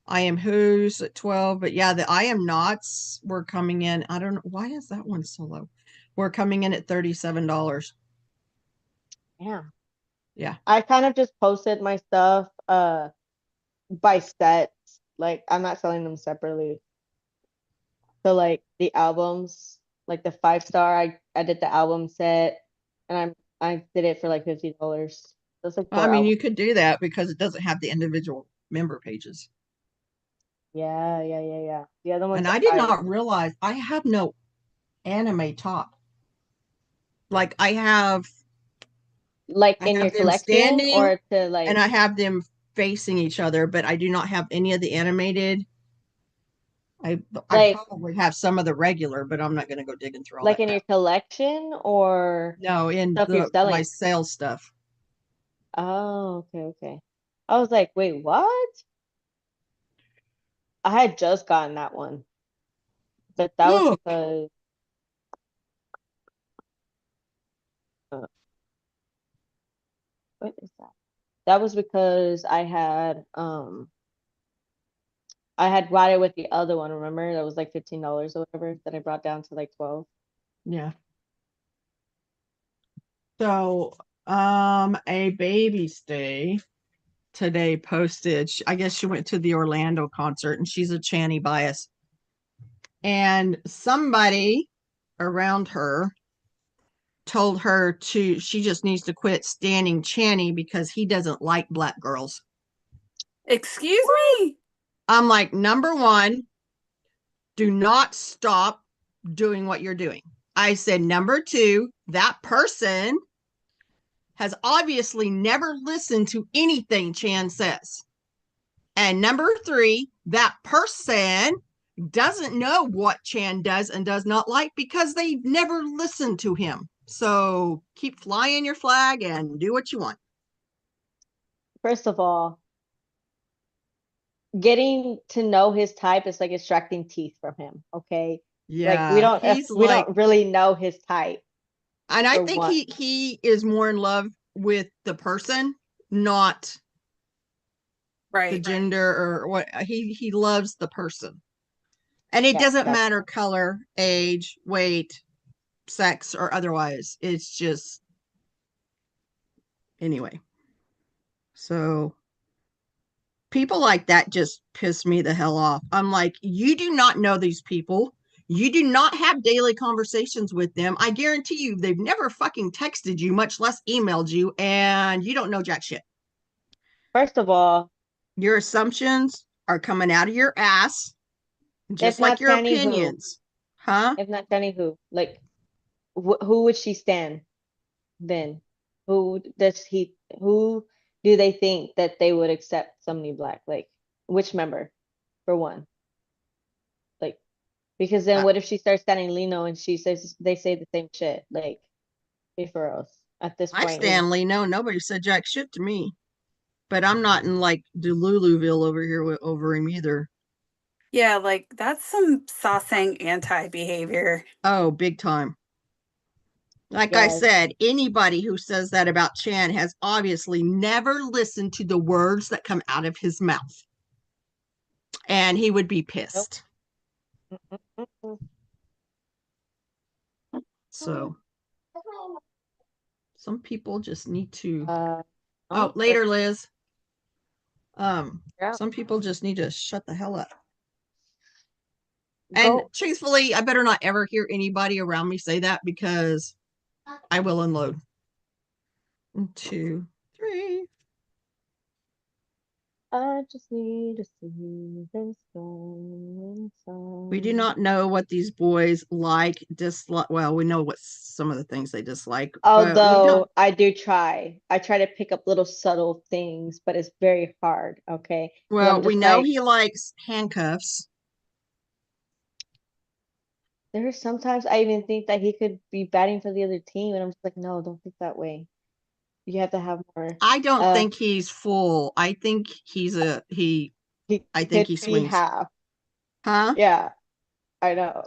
I Am Who's at 12. But yeah, the I Am Knots were coming in. I don't know. Why is that one so low? We're coming in at $37. Yeah. Yeah. I kind of just posted my stuff by sets. Like I'm not selling them separately. So like the albums, like the 5-star, I did the album set and I did it for like $50. That's like I 4 mean, albums. you could do that because it doesn't have the individual member pages. Yeah. The other ones And I did I not realize I have no anime top. Like I have like I in your have them collection standing or to like and I have them facing each other, but I do not have any of the animated. I like probably have some of the regular, but I'm not going to go digging through all like that in your crap. collection or No, in stuff you're my selling? sales stuff. Oh, okay. I was like, wait, what? I had just gotten that one, but that was Look, because uh, what is that? That was because I had brought it with the other one, remember? That was like $15 or whatever that I brought down to like 12. yeah. So, a baby stay today posted. I guess she went to the Orlando concert and she's a Channy bias. And somebody around her told her she just needs to quit standing Channy because he doesn't like black girls. Excuse me? I'm like, number one, do not stop doing what you're doing. I said, number two, that person has obviously never listened to anything Chan says. And number three, that person doesn't know what Chan does and does not like because they never listened to him. So keep flying your flag and do what you want. First of all, getting to know his type is like extracting teeth from him, okay? Like Yeah, he's we like, don't really know his type and I for think one. he is more in love with the person, not the Right. gender or what. He loves the person. And it Yeah, doesn't that's matter color, age, weight, sex, or otherwise. It's just anyway. So people like that just piss me the hell off. I'm like, you do not know these people. You do not have daily conversations with them. I guarantee you they've never fucking texted you, much less emailed you, and you don't know jack shit. first of all, Your assumptions are coming out of your ass, if just like not your Channy, who? opinions. Huh? If not Channy, who? Like who would she stand then? Who do they think that they would accept somebody black? Like which member for one? Like because then I, what if she starts standing Lino and she says they say the same shit? Like be for us at this I point, you know. Stanley, no, nobody said jack shit to me. But I'm not in like Deluluville over here over him either. Yeah, like that's some Sasang anti behavior. Oh, big time. Like I Yes. said, anybody who says that about Chan has obviously never listened to the words that come out of his mouth. And he would be pissed. Mm-mm. So some people just need to Oh, later, Liz. yeah. Some people just need to shut the hell up. And Go. truthfully, I better not ever hear anybody around me say that because I will unload. 1, 2, 3. I just need to see this going We do not know what these boys like, dislike. Well, we know what some of the things they dislike, but we don't. Although I do try. I try to pick up little subtle things, but it's very hard, okay? 'Cause Well, I'm we just know like, he likes handcuffs. there's sometimes I even think that he could be batting for the other team, and I'm just like, no, don't think that way. You have to have more. I don't Uh, think he's full. I think he's I think could he be swings. half. Huh? Yeah, I know.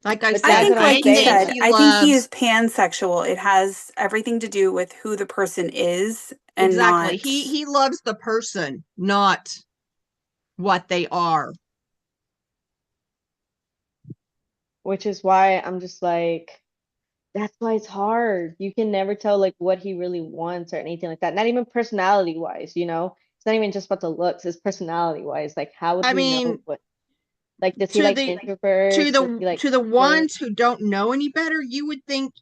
Like I But said, I that's think, what I'm I like you think saying. said, he I think he is loves pansexual. It has everything to do with who the person is and exactly. not. He loves the person, not what they are. Which is why I'm just like, that's why it's hard. You can never tell like what he really wants or anything like that. Not even personality wise, you know? It's not even just about the looks, it's personality wise. Like how would I we know mean, what like does he to like the introverts? Does he like to the extroverts? ones who don't know any better, you would think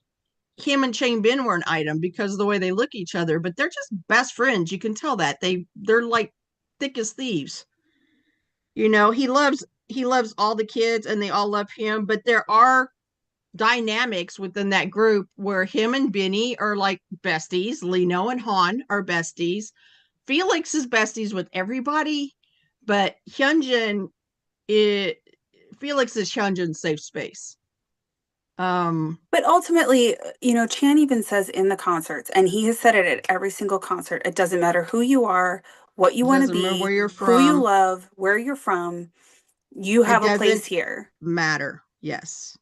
him and Shane Ben were an item because of the way they look at each other, but they're just best friends. You can tell that. They're like thick as thieves. You know, he loves all the kids and they all love him, but there are dynamics within that group where him and Benny are like besties. Lino and Han are besties. Felix is besties with everybody, but Hyunjin it Felix is Hyunjin's safe space. But ultimately, Chan even says in the concerts, and he has said it at every single concert, it doesn't matter who you are, what you want to Doesn't matter where be, you're who you from. love, where you're from, you It have a doesn't place here. matter. Yes.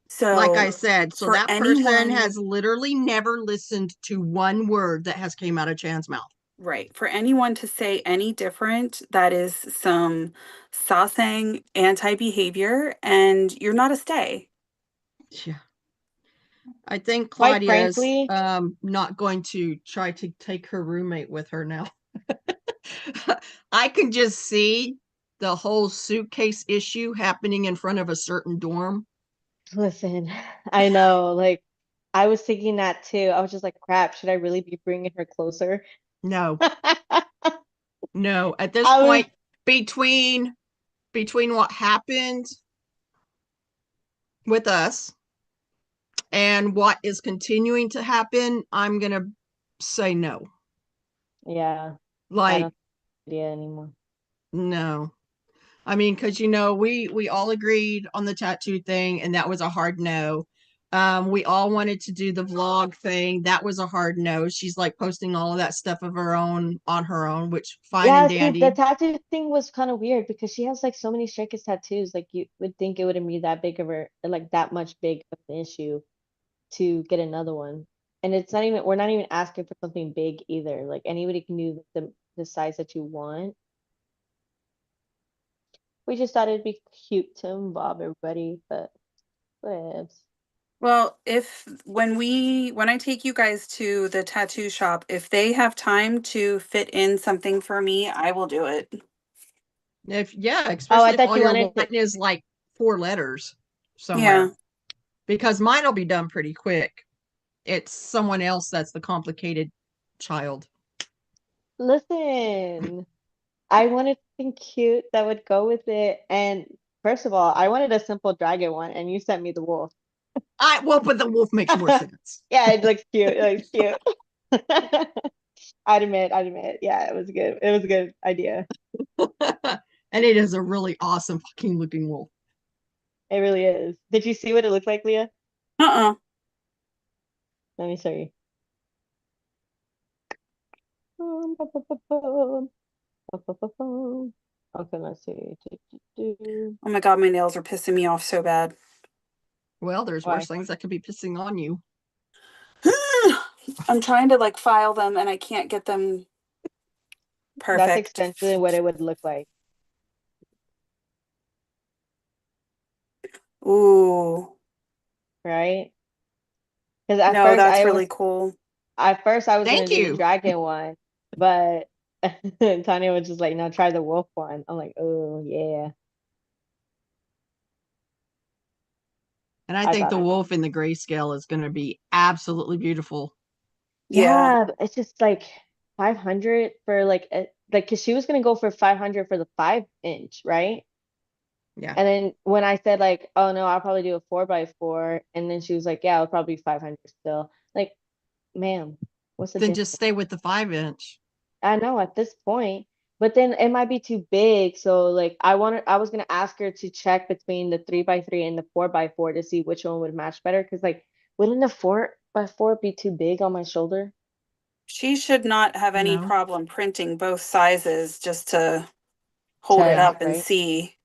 So, Like I said, so for that person anyone, has literally never listened to one word that has came out of Chan's mouth. right, for anyone to say any different, that is some sasaeng anti-behavior, and you're not a stay. Yeah. I think Quite Claudia's frankly, not going to try to take her roommate with her now. I can just see the whole suitcase issue happening in front of a certain dorm. listen, I know, like I was thinking that too. I was just like, crap, should I really be bringing her closer? No, no. At this I was point, between what happened with us and what is continuing to happen, I'm gonna say no. yeah, I Like, don't idea anymore. no. I mean, because we all agreed on the tattoo thing, and that was a hard no. We all wanted to do the vlog thing. That was a hard no. She's like posting all of that stuff of her own on her own, which fine and Yeah, see, the dandy. tattoo thing was kind of weird because she has like so many Stray Kids tattoos. Like you would think it wouldn't be that big of a like that much big of an issue to get another one. And it's not even we're not even asking for something big either. Like anybody can do the size that you want. We just thought it'd be cute to involve everybody, but whatevs. Well, when I take you guys to the tattoo shop, if they have time to fit in something for me, I will do it. Oh, I Especially if thought all you you're wanted wanting is like 4 letters somewhere. Yeah. Because mine will be done pretty quick. It's someone else that's the complicated child. listen. I wanted something cute that would go with it. And first of all, I wanted a simple dragon one, and you sent me the wolf. But the wolf makes more sense. Yeah, it looks cute. It looks cute. I'd admit. Yeah, it was good. It was a good idea. And it is a really awesome fucking looking wolf. It really is. Did you see what it looked like, Leah? Uh-uh. Let me show you. Okay, let's see. Oh my God, my nails are pissing me off so bad. Well, there's Why? worse things that could be pissing on you. I'm trying to like file them and I can't get them That's perfect. essentially what it would look like. Ooh. Right? Because at No, first that's really cool. I was gonna Thank do the you. dragon one, but Tanya was just like, no, try the wolf one. I'm like, oh yeah. And I I think thought the it. wolf in the grayscale is going to be absolutely beautiful. Yeah. Yeah, but it's just like 500 for like because she was gonna go for 500 for the 5 inch, right? Yeah. And then when I said like, oh no, I'll probably do a 4x4, and then she was like, yeah, it'll probably be 500 still. Like, ma'am, what's the Then difference? just stay with the 5 inch. I know at this point, but then it might be too big. So like I was gonna ask her to check between the 3x3 and the 4x4 to see which one would match better. Cause like wouldn't the 6x4 be too big on my shoulder? She should not have any No. problem printing both sizes just to hold it Test, up and right? see.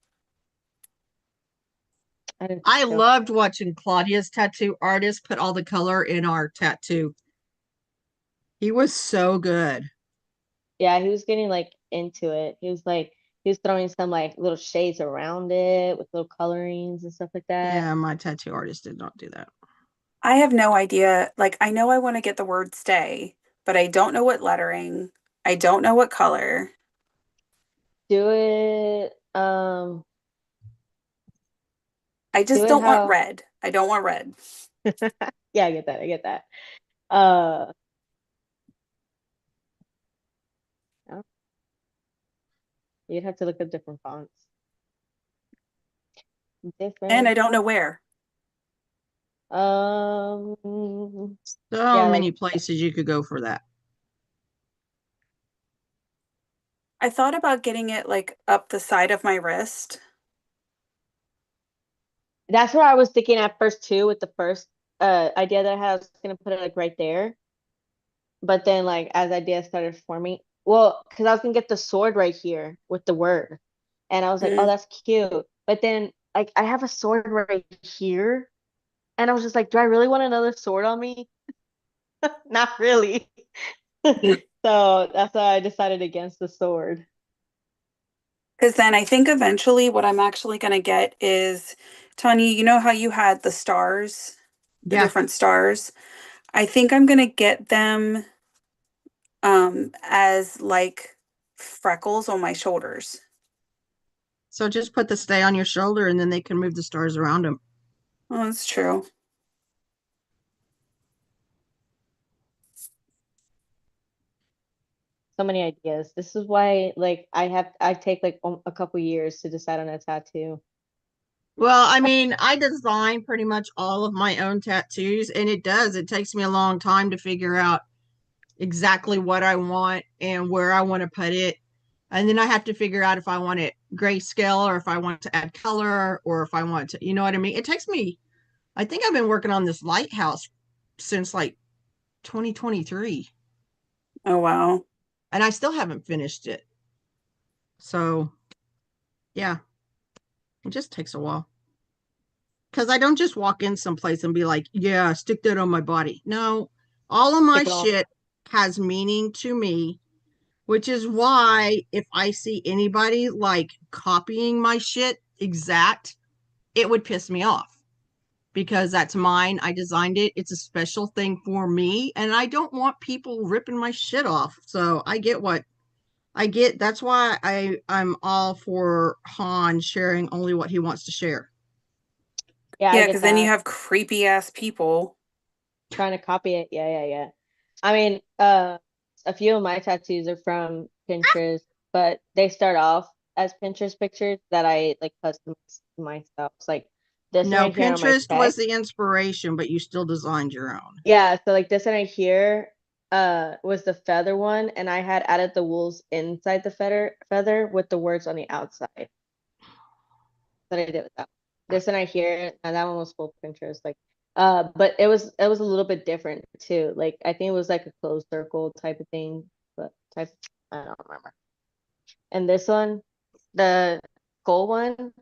I didn't I think so. loved watching Claudia's tattoo artist put all the color in our tattoo. He was so good. Yeah, he was getting like into it. He was throwing some like little shades around it with little colorings and stuff like that. Yeah, my tattoo artist did not do that. I have no idea. Like, I know I want to get the word stay, but I don't know what lettering. I don't know what color. Do it, I just do it don't want how, red. I don't want red. yeah, I get that. I get that. Uh, yeah, you'd have to look up different fonts. And I Different don't know fonts. where. So Yeah, many like places you could go for that. I thought about getting it like up the side of my wrist. that's what I was thinking at first too, with the first idea that I had. I was gonna put it like right there. But then like as ideas started forming, well, because I was gonna get the sword right here with the word. And I was like, oh, Mm. that's cute. But then like I have a sword right here. And I was just like, do I really want another sword on me? Not really. So that's why I decided against the sword. Because then I think eventually what I'm actually going to get is, Tanya, you know how you had the stars, the Yeah. different stars? I think I'm going to get them as like freckles on my shoulders. So just put the stay on your shoulder and then they can move the stars around them. Oh, that's true. So many ideas. This is why like I take like a couple years to decide on a tattoo. Well, I mean, I design pretty much all of my own tattoos, and it does. It takes me a long time to figure out exactly what I want and where I want to put it. And then I have to figure out if I want it grayscale or if I want to add color or if I want to, you know what I mean? It takes me, I think I've been working on this lighthouse since like 2023, Oh, wow. and I still haven't finished it. So, yeah, it just takes a while. Because I don't just walk in someplace and be like, yeah, stick that on my body. No, all of my Take it off. shit has meaning to me, which is why if I see anybody like copying my shit exact, it would piss me off because that's mine. I designed it. It's a special thing for me, and I don't want people ripping my shit off. So I get what I get. That's why I'm all for Han sharing only what he wants to share. Yeah, I Yeah, get because then you that. have creepy ass people. Trying to copy it. Yeah, yeah, yeah. I mean, a few of my tattoos are from Pinterest, but they start off as Pinterest pictures that I like customize myself. It's like this one No, right here on my Pinterest was chest. the inspiration, but you still designed your own. Yeah, so like this one right here was the feather one, and I had added the wools inside the feather with the words on the outside. That I did with that. This one right here, now that one was full Pinterest, like but it was a little bit different too. Like I think it was like a closed circle type of thing, but type I don't remember. And this one, the gold one,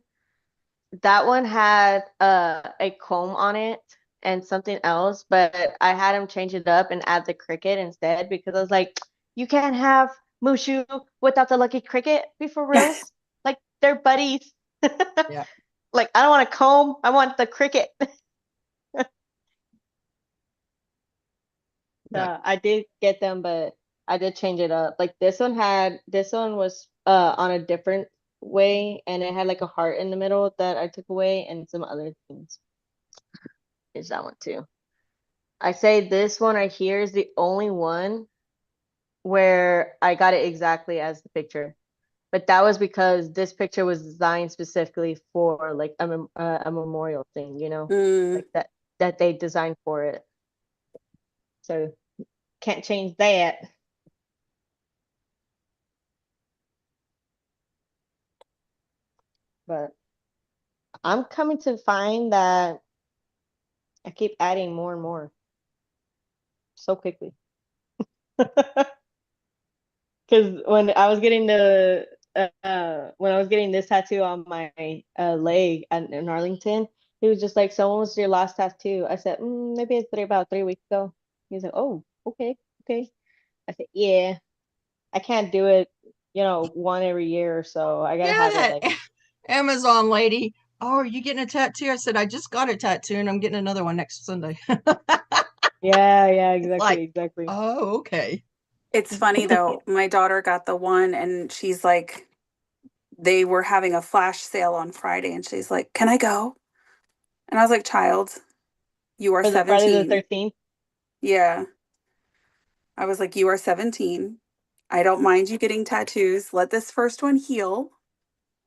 that one had a comb on it and something else, but I had him change it up and add the cricket instead because I was like, you can't have Mushu without the lucky cricket. Be for reals. Like they're buddies. Yeah. Like I don't want a comb, I want the cricket. Yeah. I did get them, but I did change it up. Like this one was on a different way and it had like a heart in the middle that I took away and some other things. Is that one too. I say this one right here is the only one where I got it exactly as the picture. But that was because this picture was designed specifically for like a memorial thing, you know, Mm. like that they designed for it. So can't change that. But I'm coming to find that I keep adding more and more. so quickly. Because when I was getting when I was getting this tattoo on my leg in Arlington, he was just like, "So when was your last tattoo?" I said, "Maybe it's about 3 weeks ago." He was like, "Oh, okay, okay." I said, "Yeah, I can't do it, one every year or so. I gotta Yeah, have it that like." Amazon lady. Oh, are you getting a tattoo? I said, I just got a tattoo and I'm getting another one next Sunday. Yeah, yeah, It's like, exactly, exactly. oh, okay. It's funny though. My daughter got the one and she's like, they were having a flash sale on Friday and she's like, "Can I go?" And I was like, "Child, you are For the Friday the 17." 13th. Yeah. I was like, "You are 17. I don't mind you getting tattoos. Let this first one heal.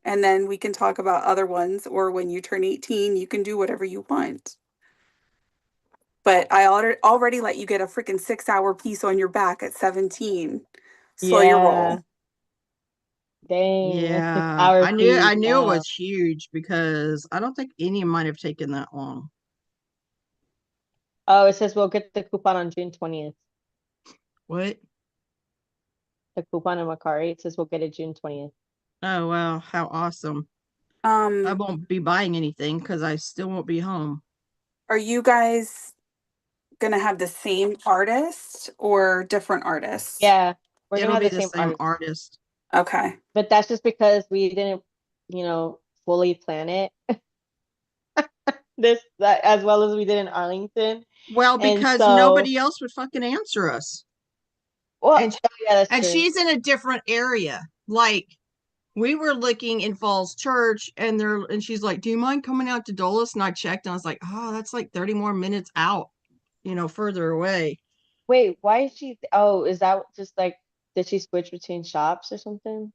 And then we can talk about other ones. Or when you turn 18, you can do whatever you want." But I already let you get a freaking 6-hour piece on your back at 17. Slow your Yeah, roll. dang, a six Yeah, hour piece. I knew it was huge because I don't think any might have taken that long. Oh, it says we'll get the coupon on June 20th. What? The coupon in Macari. It says we'll get it June 20th. Oh, wow, how awesome. I Um, won't be buying anything because I still won't be home. are you guys gonna have the same artist or different artists? Yeah, we're gonna It'll have be the the same same artist, artist. Okay. but that's just because we didn't, fully plan it as well as we did in Arlington. Well, And because so, nobody else would fucking answer us. well, And oh, yeah, that's and true. she's in a different area. Like we were looking in Falls Church and she's like, "Do you mind coming out to Dulles?" And I checked and I was like, "Oh, that's like 30 more minutes out, further away." Wait, why is she? Oh, is that just like, did she switch between shops or something?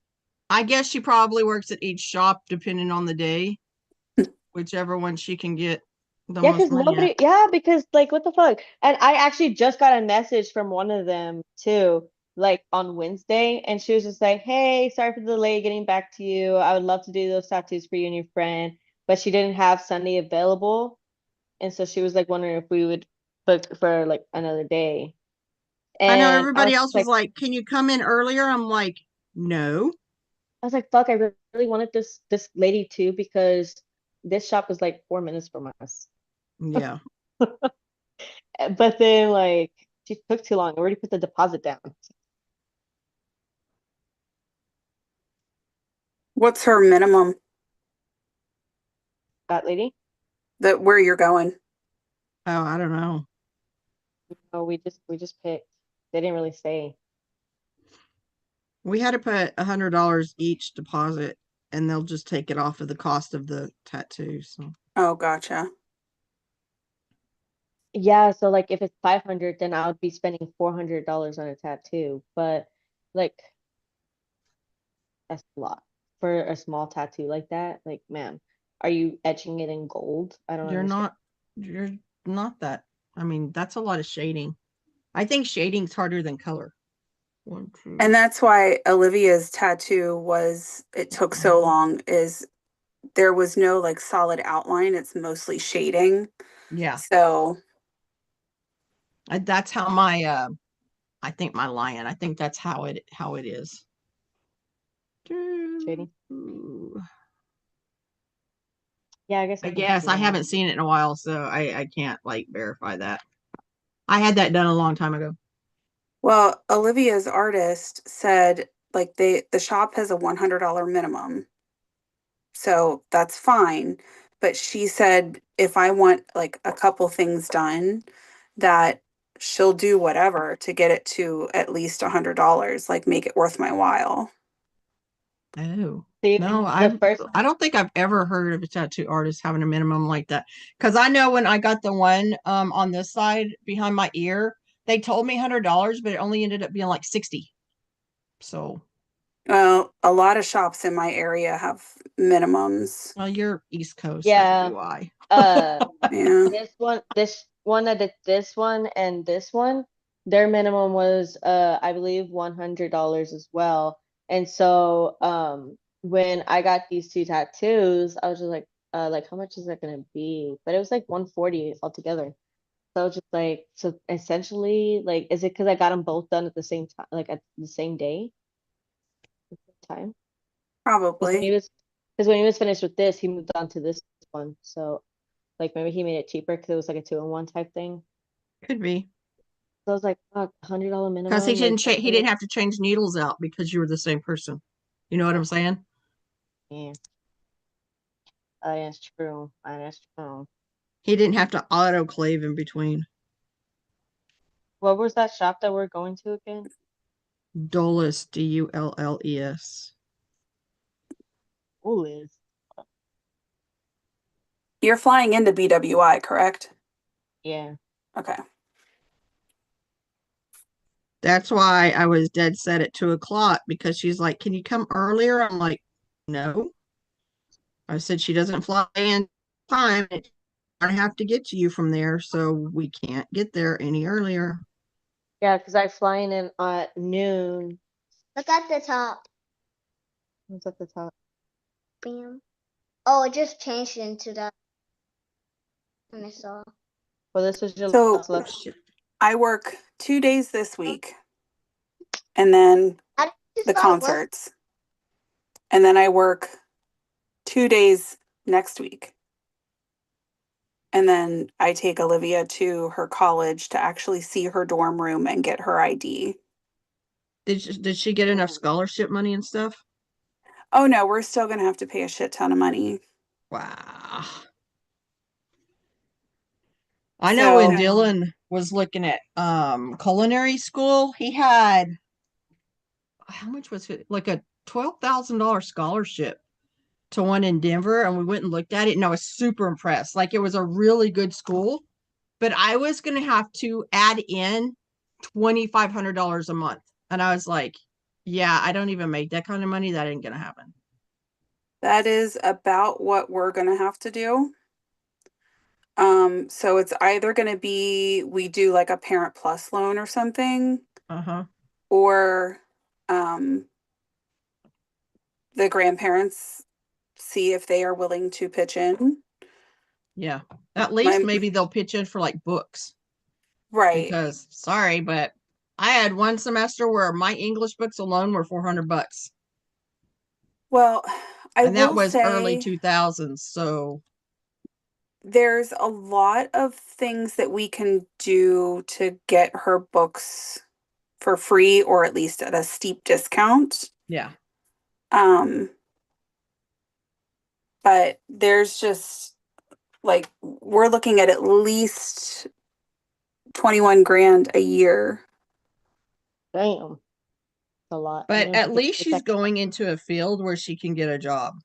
I guess she probably works at each shop depending on the day, whichever one she can get the Yeah, most because money at. because like, what the fuck? And I actually just got a message from one of them too, like on Wednesday, and she was just like, "Hey, sorry for the delay getting back to you. I would love to do those tattoos for you and your friend, but she didn't have Sunday available, and so she was like wondering if we would book for like another day." I know And everybody else was like, "Can you come in earlier?" I'm like, "No." I was like, "Fuck, I really wanted this lady too because this shop is like 4 minutes from us." Yeah. But then like she took too long. I already put the deposit down. What's her minimum That lady? that where you're going? Oh, I don't know. Oh, we just picked. They didn't really say. We had to put $100 each deposit, and they'll just take it off of the cost of the tattoo. So Oh, gotcha. Yeah, so like if it's 500, then I would be spending $400 on a tattoo. But like that's a lot for a small tattoo like that. Like, ma'am, are you etching it in gold? I don't you're understand. not, you're not that. I mean, that's a lot of shading. I think shading's harder than color. One, two. And that's why Olivia's tattoo it took so long, is there was no like solid outline. It's mostly shading. Yeah, So, that's how my I think my lion. I think that's how it is. Shading. Ooh. Yeah, I guess I I can see guess I that. haven't seen it in a while, so I can't like verify that. I had that done a long time ago. well, Olivia's artist said like the shop has a $100 minimum. So that's fine. But she said if I want like a couple things done, that she'll do whatever to get it to at least $100, like make it worth my while. Oh. See, No, the first I don't think I've ever heard of a tattoo artist having a minimum like that. Because I know when I got the one on this side behind my ear, they told me $100, but it only ended up being like 60. So, Well, a lot of shops in my area have minimums. well, you're East Coast, as yeah, do I. uh Yeah. this one that did this one and this one, their minimum was I believe $100 as well. And so when I got these two tattoos, I was just like how much is that gonna be? But it was like 140 altogether. So just like, so essentially, like, is it because I got them both done at the same time, like at the same day, time? Because when he Probably. was, because when he was finished with this, he moved on to this one. So like maybe he made it cheaper because it was like a 2-in-1 type thing. Could be. So I was like, fuck, $100 Because he minimum. didn't Like, he didn't have to change needles out because you were the same person. You know what I'm saying? yeah, that's true. That's true. He didn't have to autoclave in between. What was that shop that we're going to again? Dulles, Dulles. Oh, is You're flying into BWI, correct? yeah. Okay. That's why I was dead set at 2 o'clock because she's like, "Can you come earlier?" I'm like, "No." I said she doesn't fly in time. I have to get to you from there, so we can't get there any earlier. Yeah, because I flying in at noon. Look at the top. What's at the top? Bam. Oh, it just changed into that. And I saw. Well, this was your So last look. I work 2 days this week, and then How did you the spell what? concerts. And then I work 2 days next week. And then I take Olivia to her college to actually see her dorm room and get her ID. Did she get enough scholarship money and stuff? Oh no, we're still gonna have to pay a shit ton of money. Wow. I know when So Dylan was looking at culinary school, he had how much was it? Like a $12,000 scholarship to one in Denver, and we went and looked at it, and I was super impressed. Like it was a really good school, but I was gonna have to add in $2,500 a month, and I was like, "Yeah, I don't even make that kind of money. That ain't gonna happen." that is about what we're gonna have to do. So it's either gonna be we do like a Parent Plus loan or something, Uh-huh. or the grandparents see if they are willing to pitch in. Yeah. At least My maybe they'll pitch in for like books. right. Because sorry, but I had one semester where my English books alone were $400, Well, I and that will was early say 2000s. So there's a lot of things that we can do to get her books for free or at least at a steep discount. yeah, But there's just like we're looking at least 21 grand a year. Damn, it's a lot. but Even if at you could least take she's that going into a field where she can get a job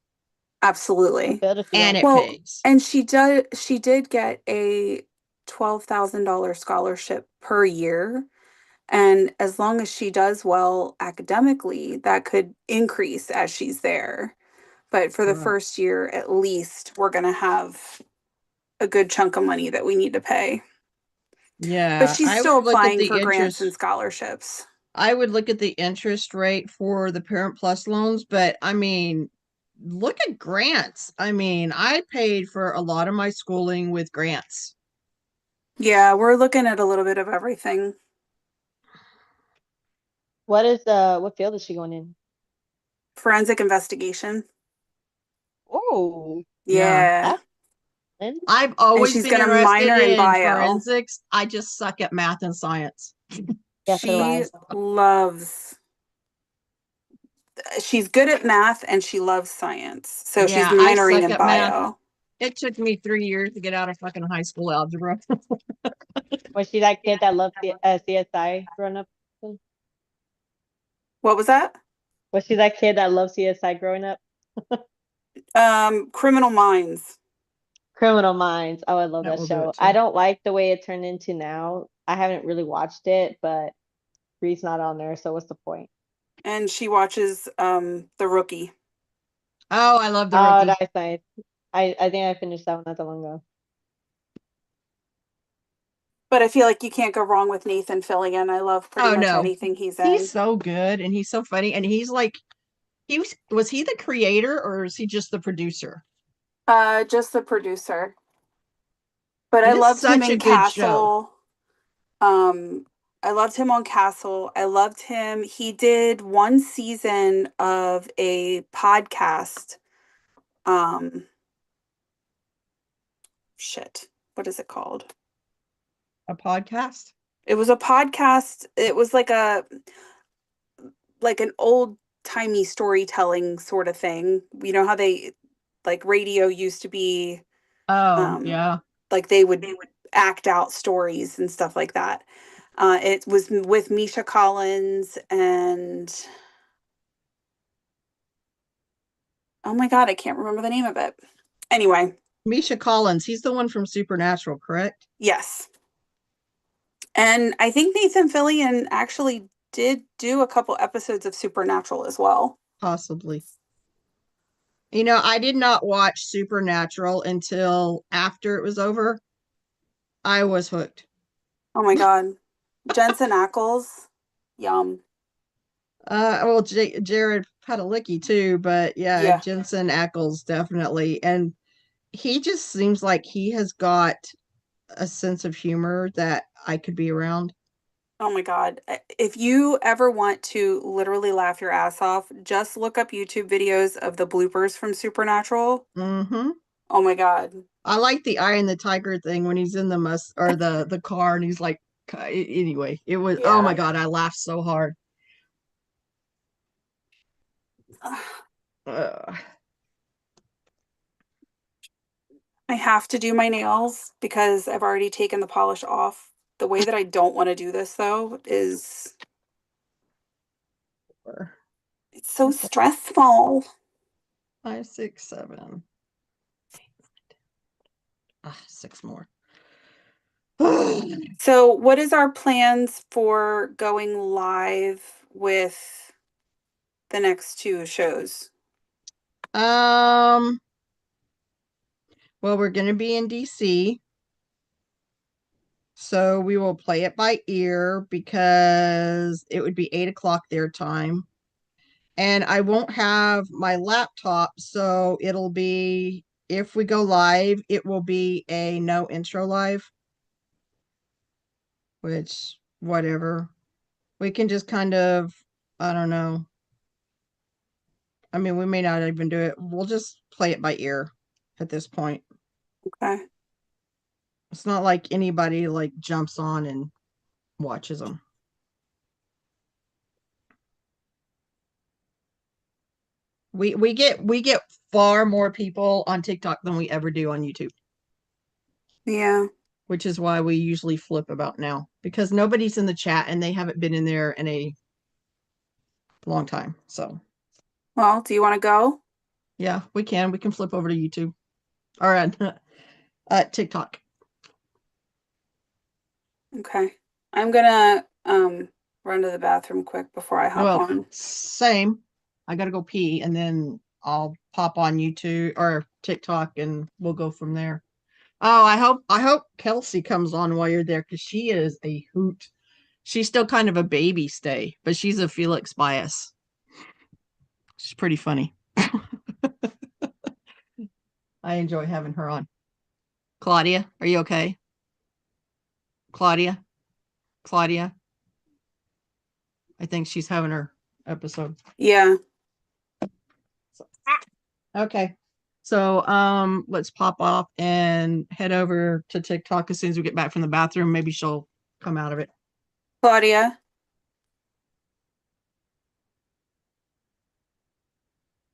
Absolutely. field if you and don't. it Well, pays. and she did get a $12,000 scholarship per year. And as long as she does well academically, that could increase as she's there. But for the Right. first year, at least, we're going to have a good chunk of money that we need to pay. But Yeah, she's I still would look at applying the for grants and interest. scholarships. I would look at the interest rate for the Parent Plus loans, but I mean, look at grants. I mean, I paid for a lot of my schooling with grants. Yeah, we're looking at a little bit of everything. What field is she going in? Forensic investigation. Oh, Yeah. and I've always she's been gonna interested minor in in bio. forensics. I just suck at math and science. yeah, so do I. She loves she's good at math and she loves science. So she's Yeah, I minoring suck in at math. bio. It took me 3 years to get out of fucking high school algebra. Was she that kid that loved CSI growing up? What was that? Was she that kid that loved CSI growing up? Criminal Minds. Criminal Minds. Oh, I love That that will do show. it I too. don't like the way it turned into now. I haven't really watched it, but Bree's not on there, so what's the point? And she watches The Rookie. Oh, I love the Oh, rookie. that's nice. I think I finished that one not that long ago. But I feel like you can't go wrong with Nathan Fillion. I love pretty Oh much no, anything he's in. he's so good and he's so funny, and he's like, was he the creator or is he just the producer? Just the producer. But It I is loved him such a in good show. Castle. I loved him on Castle. I loved him. He did one season of a podcast. Shit. What is it called? A podcast. It was a podcast. It was like an old timey storytelling sort of thing. You know how they like radio used to be Oh, yeah. like they would act out stories and stuff like that. It was with Misha Collins and oh my god, I can't remember the name of it. Anyway, Misha Collins, he's the one from Supernatural, correct? yes. And I think Nathan Fillion actually did do a couple episodes of Supernatural as well. Possibly. You know, I did not watch Supernatural until after it was over. I was hooked. Oh my god. Jensen Ackles. Yum. Well, Jared Padalecki too, but yeah, Yeah. Jensen Ackles definitely. And he just seems like he has got a sense of humor that I could be around. Oh my god. If you ever want to literally laugh your ass off, just look up YouTube videos of the bloopers from Supernatural. Mm-hmm. Oh my god. I like the Eye and the Tiger thing when he's in the or the car and he's like, anyway, it was, oh my Yeah. god, I laughed so hard. Ugh. I have to do my nails because I've already taken the polish off. The way that I don't want to do this though is it's so stressful. 5, 6, 7. 6 more. So, what is our plans for going live with the next 2 shows? Well, we're going to be in DC. So we will play it by ear because it would be 8 o'clock their time. And I won't have my laptop. So it'll be, if we go live, it will be a no intro live. Which, whatever. We can just kind of, I don't know. I mean, we may not even do it. We'll just play it by ear at this point. Okay. It's not like anybody like jumps on and watches them. We get far more people on TikTok than we ever do on YouTube, Yeah. which is why we usually flip about now because nobody's in the chat and they haven't been in there in a long time. So, Well, do you want to go? yeah, we can flip over to YouTube or TikTok. Okay. I'm gonna run to the bathroom quick before I hop on. Same. I gotta go pee and then I'll pop on YouTube or TikTok and we'll go from there. Oh, I hope Kelsey comes on while you're there because she is a hoot. She's still kind of a baby stay, but she's a Felix bias. She's pretty funny. I enjoy having her on. Claudia, are you okay? Claudia? I think she's having her episode. Yeah. Okay. So let's pop off and head over to TikTok as soon as we get back from the bathroom. Maybe she'll come out of it. Claudia.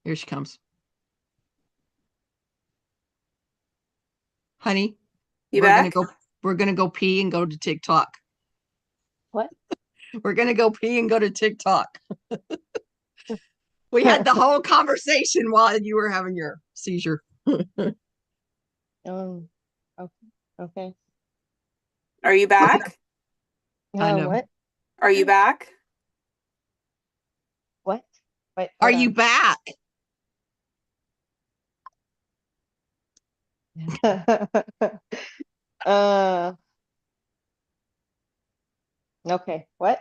Here she comes. Honey, You we're back? we're gonna go pee and go to TikTok. What? We're gonna go pee and go to TikTok. We had the whole conversation while you were having your seizure. Okay. Okay. Are you back? I know. What? Are you back? What? Wait, Are hold you on. back? Okay. What?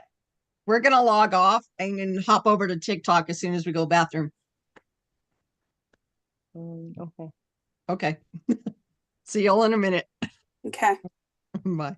We're gonna log off and then hop over to TikTok as soon as we go bathroom. Okay. Okay. See y'all in a minute. Okay. Bye.